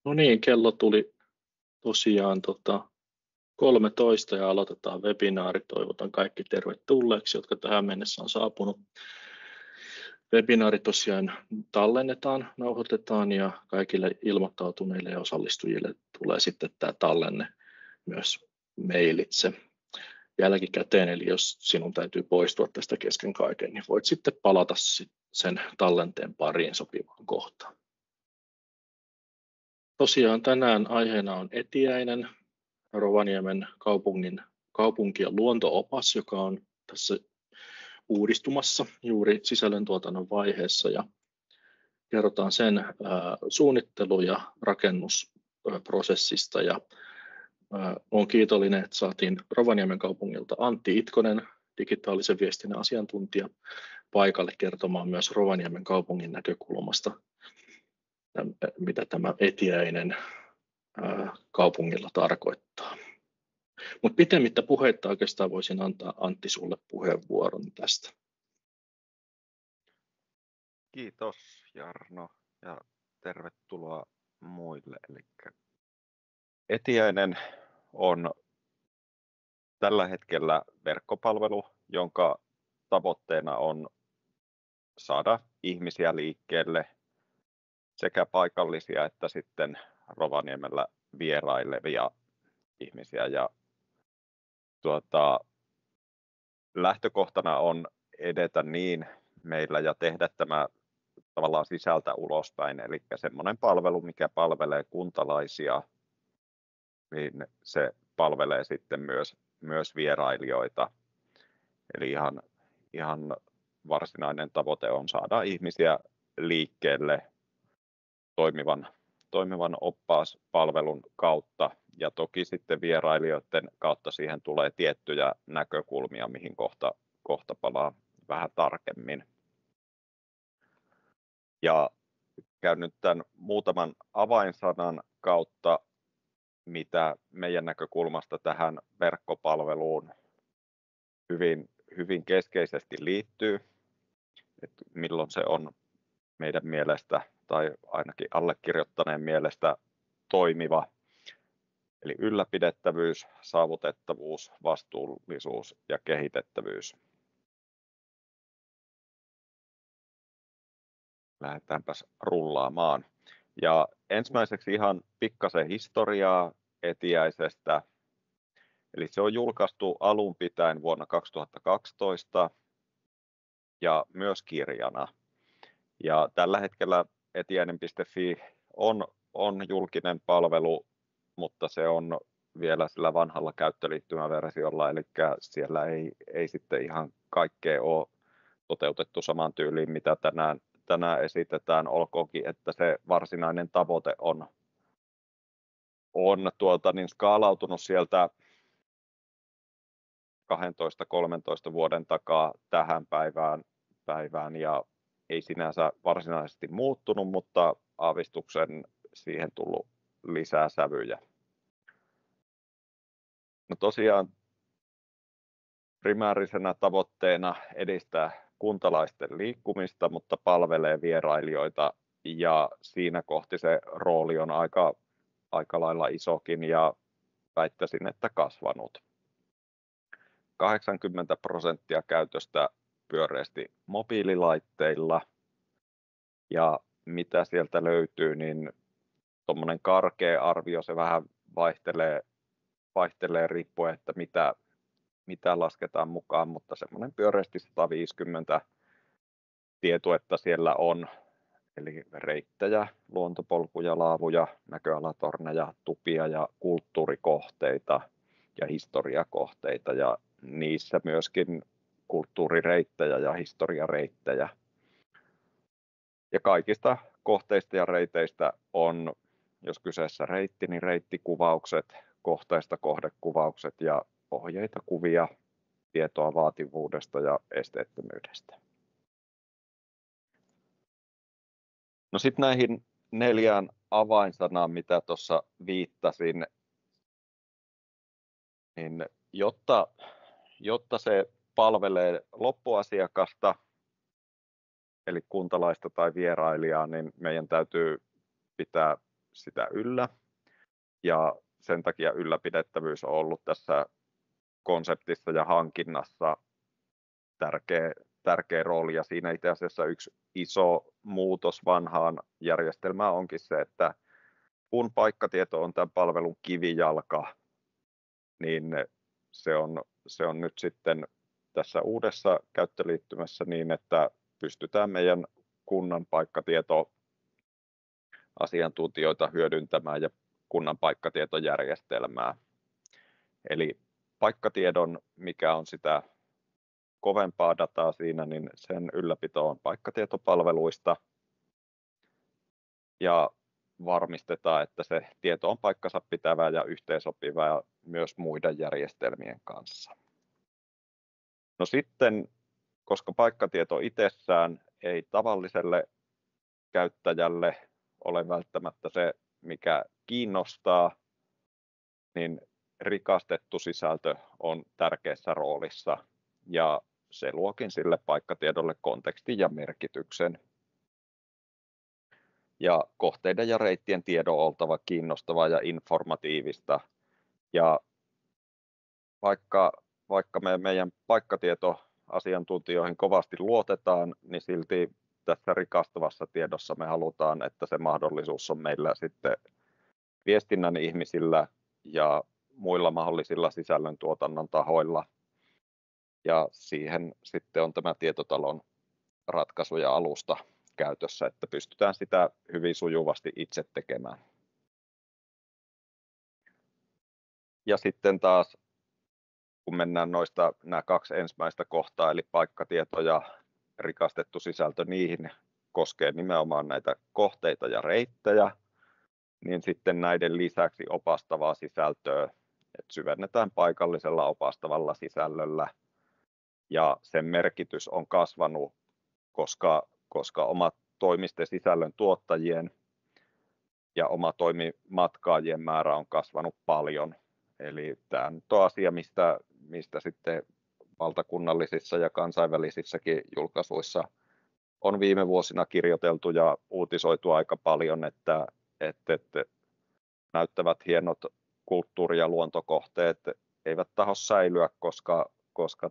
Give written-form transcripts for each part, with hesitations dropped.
No niin, kello tuli tosiaan 13 ja aloitetaan webinaari. Toivotan kaikki tervetulleeksi, jotka tähän mennessä on saapunut. Webinaari tosiaan tallennetaan, nauhoitetaan ja kaikille ilmoittautuneille ja osallistujille tulee sitten tämä tallenne myös mailitse jälkikäteen. Eli jos sinun täytyy poistua tästä kesken kaiken, niin voit sitten palata sen tallenteen pariin sopivaan kohtaan. Tosiaan tänään aiheena on Etiäinen, Rovaniemen kaupunki- ja luonto-opas, joka on tässä uudistumassa juuri sisällöntuotannon vaiheessa, ja kerrotaan sen suunnittelu- ja rakennusprosessista. Ja olen kiitollinen, että saatiin Rovaniemen kaupungilta Antti Itkonen, digitaalisen viestinnän asiantuntija, paikalle kertomaan myös Rovaniemen kaupungin näkökulmasta, mitä tämä Etiäinen kaupungilla tarkoittaa. Mutta pitemmittä puheitta oikeastaan voisin antaa Antti sulle puheenvuoron tästä. Kiitos Jarno ja tervetuloa muille. Etiäinen on tällä hetkellä verkkopalvelu, jonka tavoitteena on saada ihmisiä liikkeelle, sekä paikallisia että sitten Rovaniemellä vierailevia ihmisiä. Ja lähtökohtana on edetä niin meillä ja tehdä tämä tavallaan sisältä ulospäin, eli semmoinen palvelu, mikä palvelee kuntalaisia, niin se palvelee sitten myös vierailijoita. Eli ihan varsinainen tavoite on saada ihmisiä liikkeelle toimivan oppaaspalvelun kautta, ja toki sitten vierailijoiden kautta siihen tulee tiettyjä näkökulmia, mihin kohta palaa vähän tarkemmin. Ja käyn nyt tämän muutaman avainsanan kautta, mitä meidän näkökulmasta tähän verkkopalveluun hyvin keskeisesti liittyy, että milloin se on meidän mielestä tai ainakin allekirjoittaneen mielestä toimiva. Eli ylläpidettävyys, saavutettavuus, vastuullisuus ja kehitettävyys. Lähdetäänpäs rullaamaan. Ja ensimmäiseksi ihan pikkasen historiaa Etiäisestä. Eli se on julkaistu alun pitäen vuonna 2012 ja myös kirjana. Ja tällä hetkellä etiäinen.fi on julkinen palvelu, mutta se on vielä sillä vanhalla käyttöliittymäversiolla, eli siellä ei sitten ihan kaikkea ole toteutettu saman tyyliin, mitä tänään esitetään, olkoonkin, että se varsinainen tavoite on skaalautunut sieltä 12-13 vuoden takaa tähän päivään ja ei sinänsä varsinaisesti muuttunut, mutta aavistuksen siihen tullut lisää sävyjä. No tosiaan primäärisenä tavoitteena edistää kuntalaisten liikkumista, mutta palvelee vierailijoita, ja siinä kohti se rooli on aika lailla isokin ja väittäisin, että kasvanut. 80% käytöstä pyöreästi mobiililaitteilla, ja mitä sieltä löytyy, niin tuommoinen karkea arvio, se vähän vaihtelee riippuen, että mitä lasketaan mukaan, mutta semmoinen pyöreästi 150 tietuetta siellä on, eli reittejä, luontopolkuja, laavuja, näköalatorneja, tupia ja kulttuurikohteita ja historiakohteita, ja niissä myöskin kulttuurireittejä ja historiareittejä. Ja kaikista kohteista ja reiteistä on, jos kyseessä reitti, niin reittikuvaukset, kohteista kohdekuvaukset ja ohjeita, kuvia, tietoa vaativuudesta ja esteettömyydestä. No sitten näihin 4 avainsanaan, mitä tuossa viittasin, niin jotta se palvelee loppuasiakasta, eli kuntalaista tai vierailijaa, niin meidän täytyy pitää sitä yllä. Ja sen takia ylläpidettävyys on ollut tässä konseptissa ja hankinnassa tärkeä rooli. Ja siinä itse asiassa yksi iso muutos vanhaan järjestelmään onkin se, että kun paikkatieto on tämän palvelun kivijalka, niin se on nyt sitten tässä uudessa käyttöliittymässä niin, että pystytään meidän kunnan paikkatietoasiantuntijoita hyödyntämään ja kunnan paikkatietojärjestelmää. Eli paikkatiedon, mikä on sitä kovempaa dataa siinä, niin sen ylläpito on paikkatietopalveluista ja varmistetaan, että se tieto on paikkansa pitävää ja yhteensopivaa myös muiden järjestelmien kanssa. No sitten, koska paikkatieto itsessään ei tavalliselle käyttäjälle ole välttämättä se, mikä kiinnostaa, niin rikastettu sisältö on tärkeässä roolissa ja se luokin sille paikkatiedolle kontekstin ja merkityksen. Ja kohteiden ja reittien tiedon on oltava kiinnostavaa ja informatiivista. Ja vaikka me meidän paikkatietoasiantuntijoihin kovasti luotetaan, niin silti tässä rikastavassa tiedossa me halutaan, että se mahdollisuus on meillä sitten viestinnän ihmisillä ja muilla mahdollisilla sisällöntuotannon tahoilla. Ja siihen sitten on tämä tietotalon ratkaisu ja alusta käytössä, että pystytään sitä hyvin sujuvasti itse tekemään. Ja sitten taas, kun mennään nämä kaksi ensimmäistä kohtaa, eli paikkatieto ja rikastettu sisältö, niihin koskee nimenomaan näitä kohteita ja reittejä, niin sitten näiden lisäksi opastavaa sisältöä, että syvennetään paikallisella opastavalla sisällöllä, ja sen merkitys on kasvanut, koska omat toimisten sisällön tuottajien ja oma toimimatkaajien määrä on kasvanut paljon. Eli tämä on asia, mistä sitten valtakunnallisissa ja kansainvälisissäkin julkaisuissa on viime vuosina kirjoiteltu ja uutisoitu aika paljon, että näyttävät hienot kulttuuri- ja luontokohteet eivät tahdo säilyä, koska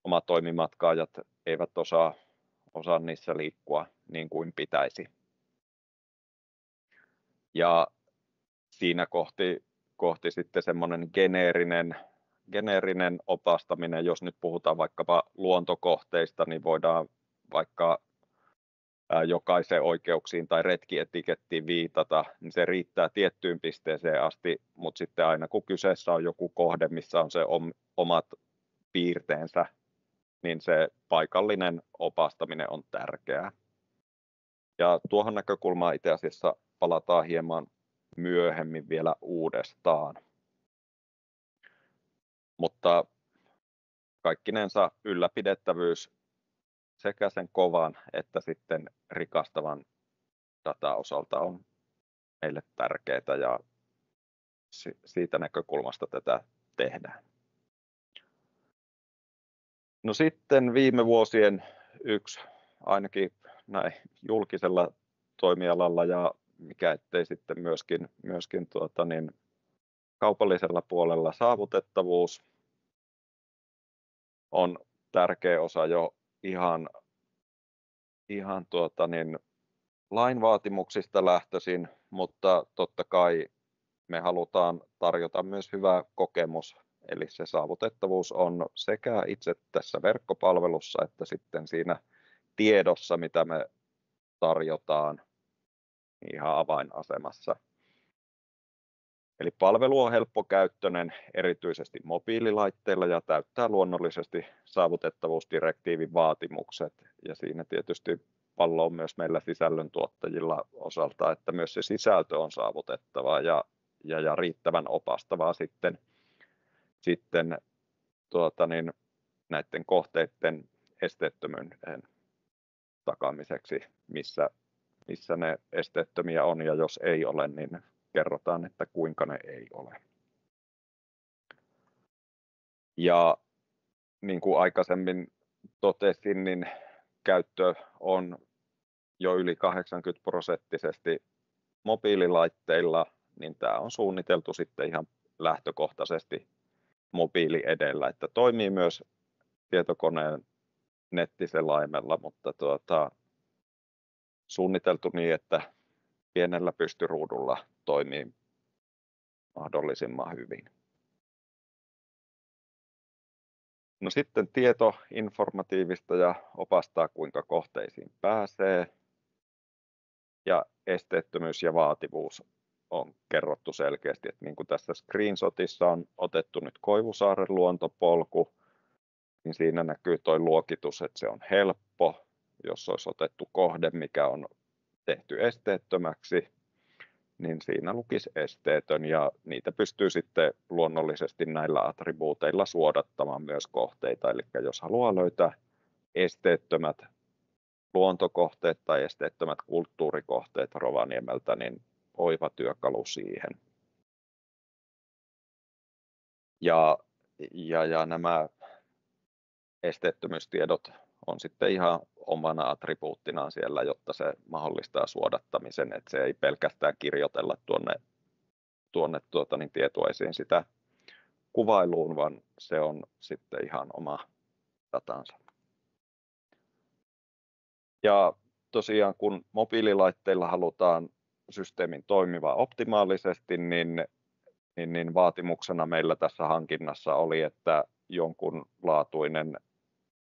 omat toimimatkaajat eivät osaa niissä liikkua niin kuin pitäisi. Ja siinä kohti sitten semmoinen geneerinen opastaminen, jos nyt puhutaan vaikkapa luontokohteista, niin voidaan vaikka jokaisen oikeuksiin tai retkietikettiin viitata, niin se riittää tiettyyn pisteeseen asti, mutta sitten aina kun kyseessä on joku kohde, missä on se omat piirteensä, niin se paikallinen opastaminen on tärkeää. Ja tuohon näkökulmaan itse asiassa palataan hieman myöhemmin vielä uudestaan. Mutta kaikkinensa ylläpidettävyys sekä sen kovan että sitten rikastavan datan osalta on meille tärkeää ja siitä näkökulmasta tätä tehdään. No sitten viime vuosien yksi ainakin näin julkisella toimialalla ja mikä ettei sitten myöskin kaupallisella puolella saavutettavuus on tärkeä osa jo ihan lain vaatimuksista lähtöisin, mutta totta kai me halutaan tarjota myös hyvä kokemus, eli se saavutettavuus on sekä itse tässä verkkopalvelussa että sitten siinä tiedossa, mitä me tarjotaan ihan avainasemassa. Eli palvelu on helppokäyttöinen erityisesti mobiililaitteilla ja täyttää luonnollisesti saavutettavuusdirektiivin vaatimukset. Ja siinä tietysti pallo on myös meillä sisällöntuottajilla osalta, että myös se sisältö on saavutettavaa ja riittävän opastavaa sitten näiden kohteiden esteettömyyden takaamiseksi, missä ne esteettömiä on ja jos ei ole, niin kerrotaan, että kuinka ne ei ole. Ja niin kuin aikaisemmin totesin, niin käyttö on jo yli 80% mobiililaitteilla, niin tämä on suunniteltu sitten ihan lähtökohtaisesti mobiili edellä, että toimii myös tietokoneen nettiselaimella, mutta suunniteltu niin, että pienellä pystyruudulla toimii mahdollisimman hyvin. No sitten tieto informatiivista ja opastaa, kuinka kohteisiin pääsee. Ja esteettömyys ja vaativuus on kerrottu selkeästi, että niin kuin tässä screenshotissa on otettu nyt Koivusaaren luontopolku, niin siinä näkyy tuo luokitus, että se on helppo. Jos olisi otettu kohde, mikä on tehty esteettömäksi, niin siinä lukisi esteetön, ja niitä pystyy sitten luonnollisesti näillä attribuuteilla suodattamaan myös kohteita. Eli jos haluaa löytää esteettömät luontokohteet tai esteettömät kulttuurikohteet Rovaniemeltä, niin oiva työkalu siihen. Ja nämä esteettömyystiedot on sitten ihan omana attribuuttinaan siellä, jotta se mahdollistaa suodattamisen, että se ei pelkästään kirjoitella tuonne tietoisiin sitä kuvailuun, vaan se on sitten ihan oma datansa. Ja tosiaan kun mobiililaitteilla halutaan systeemin toimiva optimaalisesti, niin vaatimuksena meillä tässä hankinnassa oli, että jonkunlaatuinen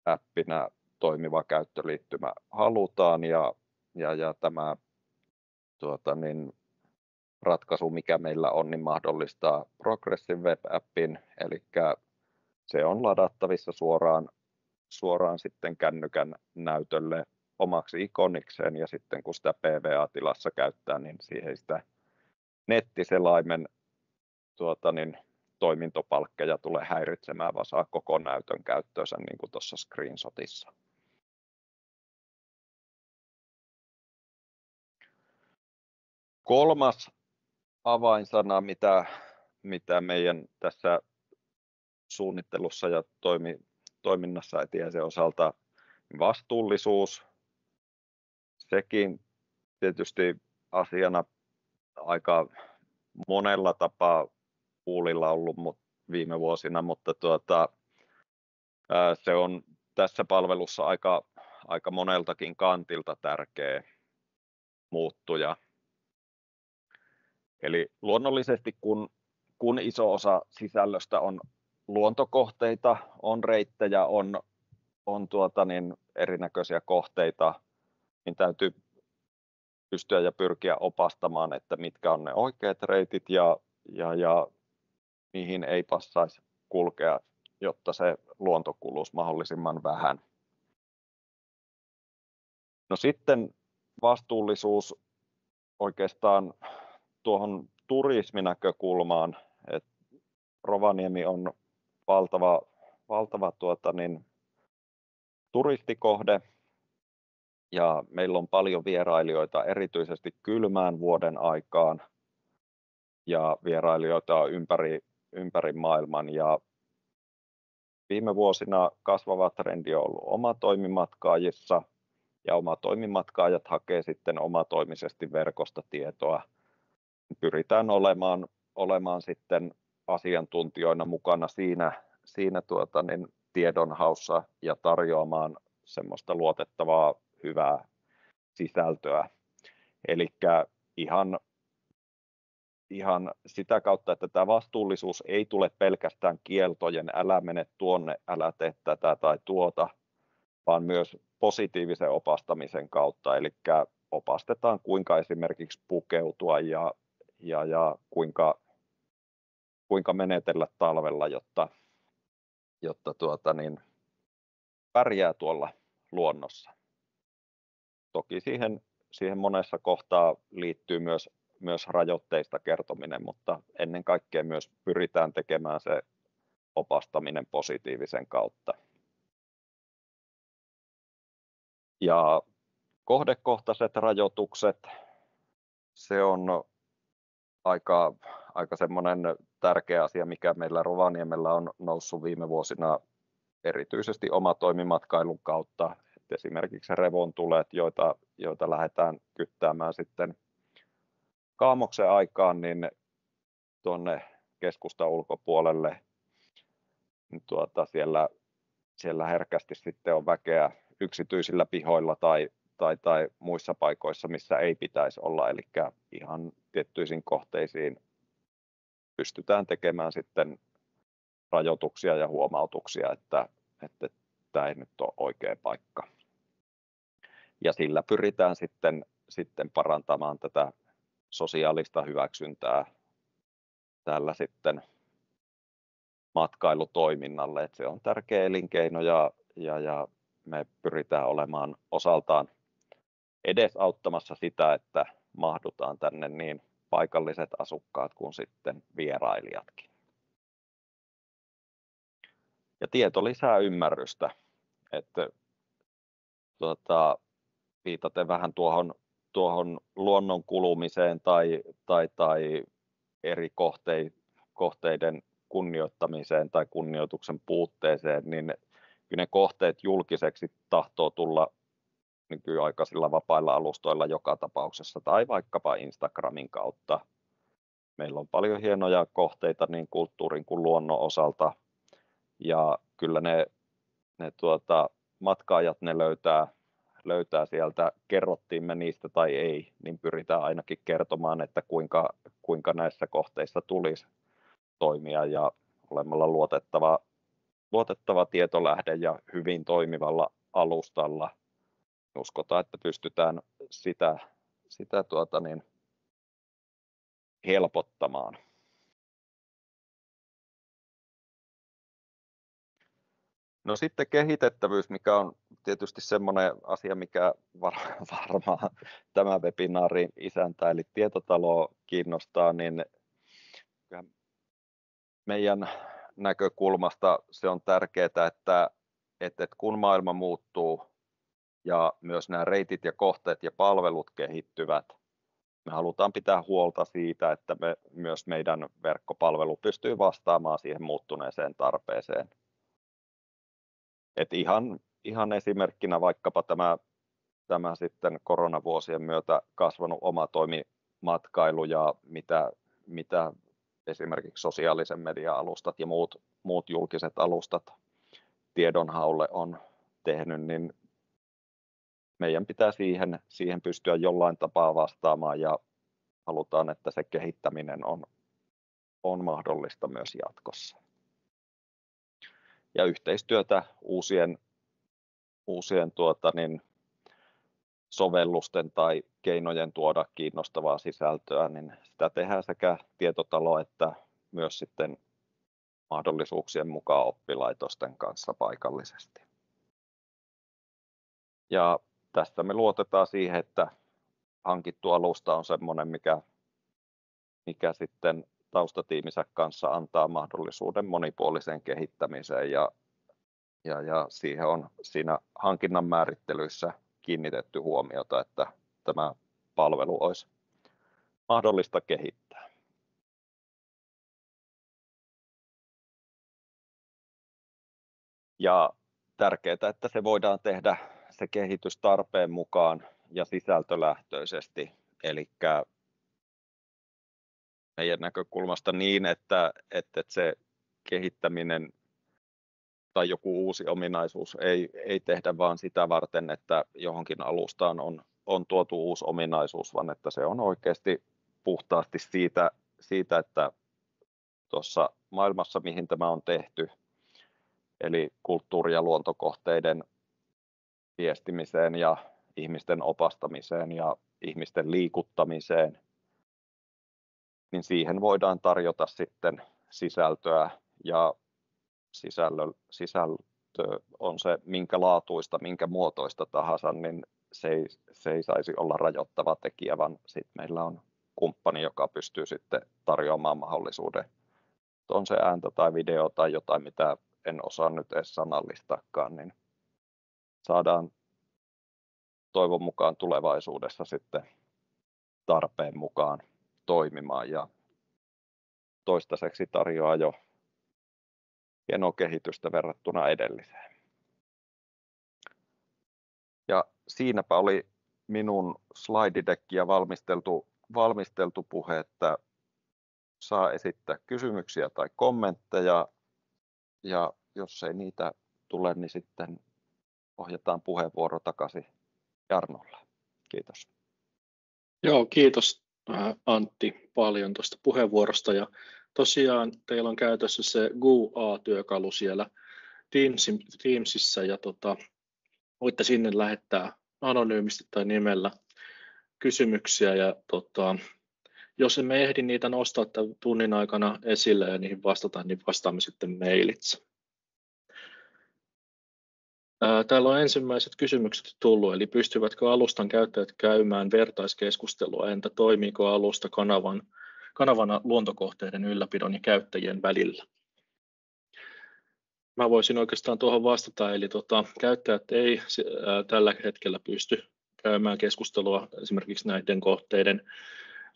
appina toimiva käyttöliittymä halutaan, ja tämä ratkaisu, mikä meillä on, niin mahdollistaa Progressive Web-appin, eli se on ladattavissa suoraan sitten kännykän näytölle omaksi ikonikseen, ja sitten kun sitä PVA-tilassa käyttää, niin siihen sitä nettiselaimen toimintopalkkeja tulee häiritsemään, vaan saa koko näytön käyttöönsä, niin kuin tuossa screenshotissa. Kolmas avainsana, mitä meidän tässä suunnittelussa ja toiminnassa Etiäisen osalta, vastuullisuus. Sekin tietysti asiana aika monella tapaa huulilla ollut viime vuosina, mutta se on tässä palvelussa aika moneltakin kantilta tärkeä muuttuja. Eli luonnollisesti kun iso osa sisällöstä on luontokohteita, on reittejä, on erinäköisiä kohteita, niin täytyy pystyä ja pyrkiä opastamaan, että mitkä on ne oikeat reitit ja mihin ei passaisi kulkea, jotta se luonto kuluisi mahdollisimman vähän. No sitten vastuullisuus oikeastaan tuohon turisminäkökulmaan, että Rovaniemi on valtava turistikohde, ja meillä on paljon vierailijoita erityisesti kylmään vuoden aikaan, ja vierailijoita on ympäri maailman, ja viime vuosina kasvava trendi on ollut omatoimimatkaajissa, ja omatoimimatkaajat hakee sitten omatoimisesti verkosta tietoa. Pyritään olemaan sitten asiantuntijoina mukana siinä tiedonhaussa ja tarjoamaan semmoista luotettavaa, hyvää sisältöä. Eli ihan sitä kautta, että tämä vastuullisuus ei tule pelkästään kieltojen, älä mene tuonne, älä tee tätä tai tuota, vaan myös positiivisen opastamisen kautta, eli opastetaan kuinka esimerkiksi pukeutua ja kuinka menetellä talvella, jotta pärjää tuolla luonnossa. Toki siihen monessa kohtaa liittyy myös rajoitteista kertominen, mutta ennen kaikkea myös pyritään tekemään se opastaminen positiivisen kautta. Ja kohdekohtaiset rajoitukset, se on aika semmoinen tärkeä asia, mikä meillä Rovaniemellä on noussut viime vuosina erityisesti omatoimimatkailun kautta. esimerkiksi revontulet, joita lähdetään kyttäämään sitten kaamoksen aikaan, niin tuonne keskustan ulkopuolelle, niin siellä herkästi sitten on väkeä yksityisillä pihoilla tai muissa paikoissa, missä ei pitäisi olla, eli ihan tiettyisiin kohteisiin pystytään tekemään sitten rajoituksia ja huomautuksia, että tämä ei nyt ole oikea paikka. Ja sillä pyritään sitten parantamaan tätä sosiaalista hyväksyntää täällä sitten matkailutoiminnalle, että se on tärkeä elinkeino ja me pyritään olemaan osaltaan edesauttamassa sitä, että mahdutaan tänne niin paikalliset asukkaat kuin sitten vierailijatkin. Ja tieto lisää ymmärrystä, että viitaten vähän tuohon luonnon kulumiseen tai eri kohteiden kunnioittamiseen tai kunnioituksen puutteeseen, niin kyllä ne kohteet julkiseksi tahtoo tulla nykyaikaisilla vapailla alustoilla joka tapauksessa tai vaikkapa Instagramin kautta. Meillä on paljon hienoja kohteita niin kulttuurin kuin luonnon osalta ja kyllä ne matkaajat ne löytää sieltä, kerrottiin me niistä tai ei, niin pyritään ainakin kertomaan, että kuinka näissä kohteissa tulisi toimia ja olemalla luotettava tietolähde ja hyvin toimivalla alustalla. Uskotaan, että pystytään sitä helpottamaan. No sitten kehitettävyys, mikä on tietysti semmoinen asia, mikä varmaan tämä webinaarin isäntä eli tietotalo kiinnostaa, niin meidän näkökulmasta se on tärkeää, että kun maailma muuttuu ja myös nämä reitit ja kohteet ja palvelut kehittyvät, me halutaan pitää huolta siitä, että myös meidän verkkopalvelu pystyy vastaamaan siihen muuttuneeseen tarpeeseen. Et ihan esimerkkinä vaikkapa tämä sitten koronavuosien myötä kasvanut omatoimimatkailu ja mitä esimerkiksi sosiaalisen median alustat ja muut julkiset alustat tiedonhaulle on tehnyt, niin meidän pitää siihen pystyä jollain tapaa vastaamaan ja halutaan, että se kehittäminen on mahdollista myös jatkossa. Ja yhteistyötä uusien sovellusten tai keinojen tuoda kiinnostavaa sisältöä, niin sitä tehdään sekä tietotalo että myös sitten mahdollisuuksien mukaan oppilaitosten kanssa paikallisesti. Ja tästä me luotetaan siihen, että hankittu alusta on semmoinen, mikä sitten taustatiiminsä kanssa antaa mahdollisuuden monipuoliseen kehittämiseen ja siihen on siinä hankinnan määrittelyissä kiinnitetty huomiota, että tämä palvelu olisi mahdollista kehittää. Ja tärkeää, että se voidaan tehdä se kehitys tarpeen mukaan ja sisältölähtöisesti, eli meidän näkökulmasta niin, että se kehittäminen tai joku uusi ominaisuus ei tehdä vaan sitä varten, että johonkin alustaan on tuotu uusi ominaisuus, vaan että se on oikeasti puhtaasti siitä että tuossa maailmassa, mihin tämä on tehty, eli kulttuuri- ja luontokohteiden viestimiseen ja ihmisten opastamiseen ja ihmisten liikuttamiseen, niin siihen voidaan tarjota sitten sisältöä ja sisältö on se minkä laatuista, minkä muotoista tahansa, niin se ei saisi olla rajoittava tekijä, vaan sitten meillä on kumppani, joka pystyy sitten tarjoamaan mahdollisuuden. On se ääntä tai video tai jotain, mitä en osaa nyt edes sanallistaakaan, niin saadaan toivon mukaan tulevaisuudessa sitten tarpeen mukaan toimimaan ja toistaiseksi tarjoaa jo hienoa kehitystä verrattuna edelliseen. Ja siinäpä oli minun slididekkiä valmisteltu puhe, että saa esittää kysymyksiä tai kommentteja, ja jos ei niitä tule, niin sitten ohjataan puheenvuoro takaisin Jarnolle. Kiitos. Joo, kiitos Antti paljon tuosta puheenvuorosta. Ja tosiaan teillä on käytössä se GUA-työkalu siellä Teamsissa ja voitte sinne lähettää anonyymisti tai nimellä kysymyksiä ja jos emme ehdi niitä nostaa tämän tunnin aikana esille ja niihin vastata, niin vastaamme sitten mailitse. Täällä on ensimmäiset kysymykset tullut, eli pystyvätkö alustan käyttäjät käymään vertaiskeskustelua, entä toimiiko alusta kanavana luontokohteiden ylläpidon ja käyttäjien välillä? Mä voisin oikeastaan tuohon vastata, eli käyttäjät ei tällä hetkellä pysty käymään keskustelua esimerkiksi näiden kohteiden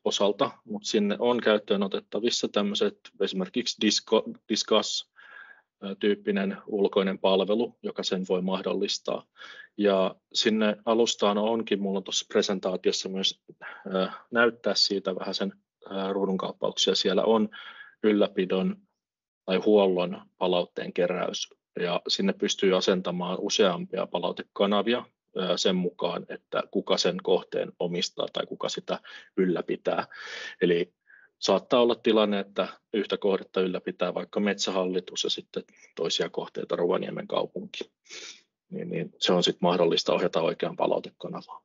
osalta, mutta sinne on käyttöön otettavissa tämmöiset esimerkiksi Discuss-tyyppinen ulkoinen palvelu, joka sen voi mahdollistaa. Ja sinne alustaan onkin, mulla on tuossa presentaatiossa myös näyttää siitä vähän sen ruudunkaappauksia. Siellä on ylläpidon tai huollon palautteen keräys, ja sinne pystyy asentamaan useampia palautekanavia sen mukaan, että kuka sen kohteen omistaa tai kuka sitä ylläpitää. Eli saattaa olla tilanne, että yhtä kohdetta ylläpitää vaikka Metsähallitus ja sitten toisia kohteita Rovaniemen kaupunki. Niin se on sitten mahdollista ohjata oikeaan palautekanavaan.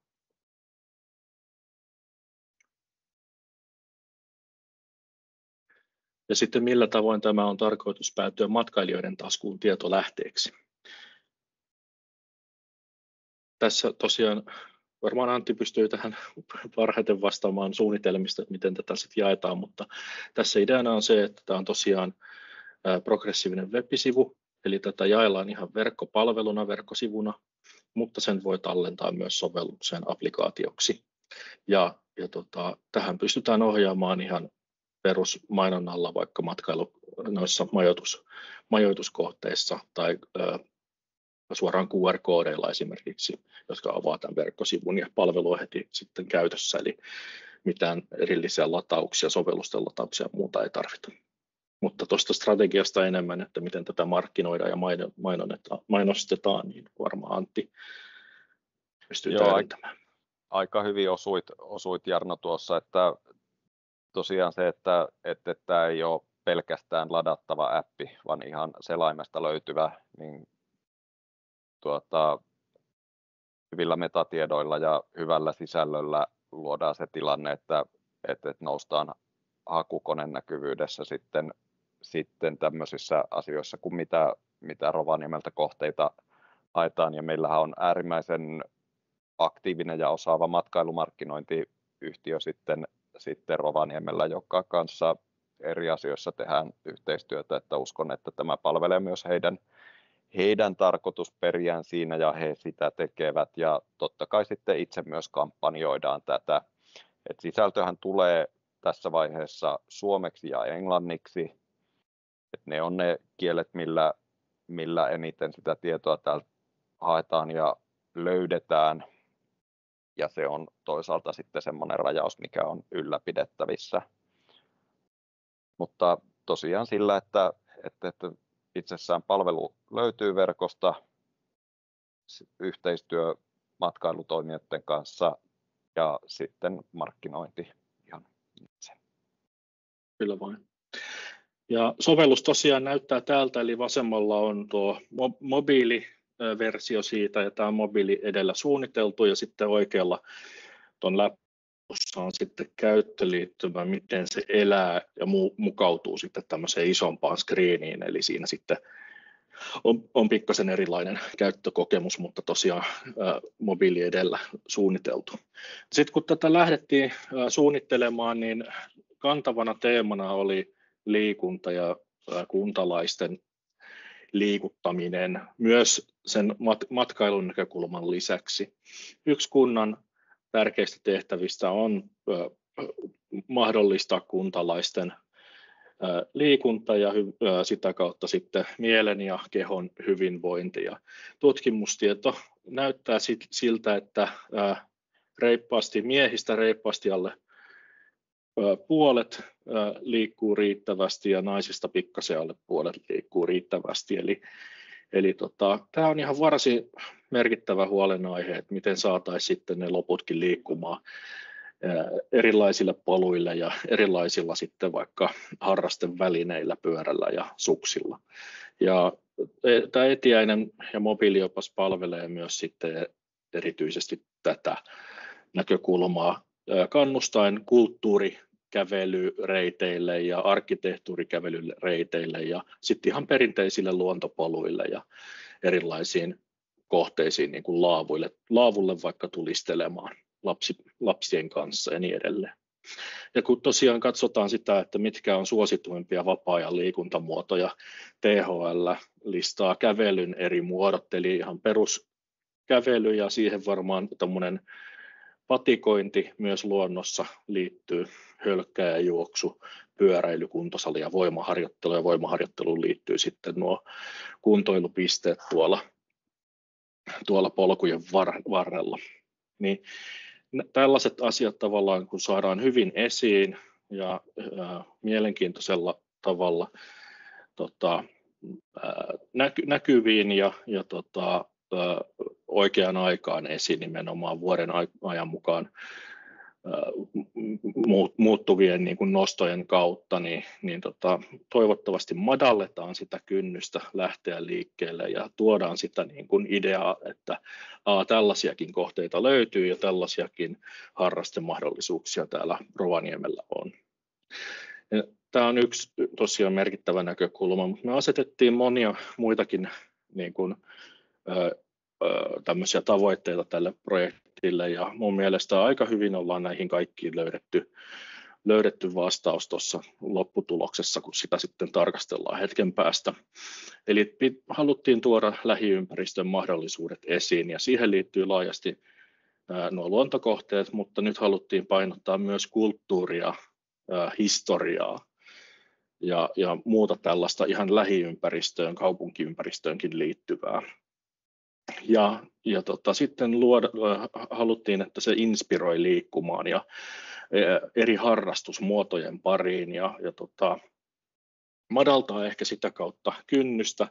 Ja sitten millä tavoin tämä on tarkoitus päätyä matkailijoiden taskuun tietolähteeksi? Tässä tosiaan varmaan Antti pystyy tähän parhaiten vastaamaan suunnitelmista, että miten tätä sitten jaetaan, mutta tässä ideana on se, että tämä on tosiaan progressiivinen web-sivu, eli tätä jaellaan ihan verkkopalveluna, verkkosivuna, mutta sen voi tallentaa myös sovellukseen applikaatioksi. Ja tähän pystytään ohjaamaan ihan perusmainonnalla vaikka noissa majoituskohteissa tai suoraan QR-koodeilla esimerkiksi, jotka avaa tämän verkkosivun ja palvelu on heti sitten käytössä, eli mitään erillisiä latauksia, sovellusten latauksia ja muuta ei tarvita. Mutta tuosta strategiasta enemmän, että miten tätä markkinoidaan ja mainostetaan, niin varmaan Antti pystyy täydentämään. Aika hyvin osuit Jarno tuossa, että tosiaan se, että tämä ei ole pelkästään ladattava appi, vaan ihan selaimesta löytyvä, niin hyvillä metatiedoilla ja hyvällä sisällöllä luodaan se tilanne, että noustaan hakukoneen näkyvyydessä sitten tämmöisissä asioissa kuin mitä Rovaniemeltä kohteita haetaan. Ja meillähän on äärimmäisen aktiivinen ja osaava matkailumarkkinointiyhtiö sitten Rovaniemellä, joka kanssa eri asioissa tehdään yhteistyötä, että uskon, että tämä palvelee myös heidän tarkoitusperiään siinä ja he sitä tekevät ja totta kai sitten itse myös kampanjoidaan tätä. Et sisältöhän tulee tässä vaiheessa suomeksi ja englanniksi. Et ne on ne kielet, millä eniten sitä tietoa täältä haetaan ja löydetään. Ja se on toisaalta sitten semmoinen rajaus, mikä on ylläpidettävissä. Mutta tosiaan sillä, että itsessään palvelu löytyy verkosta, yhteistyö matkailutoimijoiden kanssa ja sitten markkinointi ihan itse. Kyllä vain. Ja sovellus tosiaan näyttää täältä, eli vasemmalla on tuo mobiiliversio siitä, ja tämä on mobiili edellä suunniteltu, ja sitten oikealla tuon läppussa on sitten käyttöliittymä, miten se elää ja mukautuu sitten tämmöiseen isompaan screeniin, eli siinä sitten on pikkasen erilainen käyttökokemus, mutta tosiaan mobiili edellä suunniteltu. Sitten kun tätä lähdettiin suunnittelemaan, niin kantavana teemana oli liikunta ja kuntalaisten liikuttaminen myös sen matkailun näkökulman lisäksi. Yksi kunnan tärkeistä tehtävistä on mahdollistaa kuntalaisten liikunta ja sitä kautta sitten mielen ja kehon hyvinvointi. Ja tutkimustieto näyttää siltä, että miehistä reippaasti alle puolet liikkuu riittävästi ja naisista pikkasen alle puolet liikkuu riittävästi. Eli tämä on ihan varsin merkittävä huolenaihe, että miten saataisiin sitten ne loputkin liikkumaan erilaisille poluille ja erilaisilla sitten vaikka harrastevälineillä, pyörällä ja suksilla. Ja tämä etiäinen ja mobiiliopas palvelee myös sitten erityisesti tätä näkökulmaa kannustaen kulttuurikävelyreiteille ja arkkitehtuurikävelyreiteille ja sitten ihan perinteisille luontopoluille ja erilaisiin kohteisiin niin kuin laavulle vaikka tulistelemaan lapsien kanssa ja niin edelleen. Ja kun tosiaan katsotaan sitä, että mitkä on suosituimpia vapaa-ajan liikuntamuotoja, THL listaa kävelyn eri muodot, eli ihan peruskävely ja siihen varmaan tämmöinen patikointi myös luonnossa liittyy, hölkkääjuoksu, pyöräily, kuntosali ja voimaharjoittelu, ja voimaharjoitteluun liittyy sitten nuo kuntoilupisteet tuolla polkujen varrella. Niin tällaiset asiat tavallaan, kun saadaan hyvin esiin ja mielenkiintoisella tavalla näkyviin ja oikeaan aikaan esiin nimenomaan vuoden ajan mukaan muuttuvien niin kuin nostojen kautta, niin toivottavasti madalletaan sitä kynnystä lähteä liikkeelle ja tuodaan sitä niin kuin ideaa, että tällaisiakin kohteita löytyy ja tällaisiakin harrastemahdollisuuksia täällä Rovaniemellä on. Ja tämä on yksi tosiaan merkittävä näkökulma, mutta me asetettiin monia muitakin niin kuin, tämmöisiä tavoitteita tälle projektille, ja mun mielestä aika hyvin ollaan näihin kaikkiin löydetty vastaus tuossa lopputuloksessa, kun sitä sitten tarkastellaan hetken päästä. Eli haluttiin tuoda lähiympäristön mahdollisuudet esiin, ja siihen liittyy laajasti nuo luontokohteet, mutta nyt haluttiin painottaa myös kulttuuria, historiaa ja muuta tällaista ihan lähiympäristöön, kaupunkiympäristöönkin liittyvää. Ja sitten haluttiin, että se inspiroi liikkumaan ja eri harrastusmuotojen pariin ja madaltaa ehkä sitä kautta kynnystä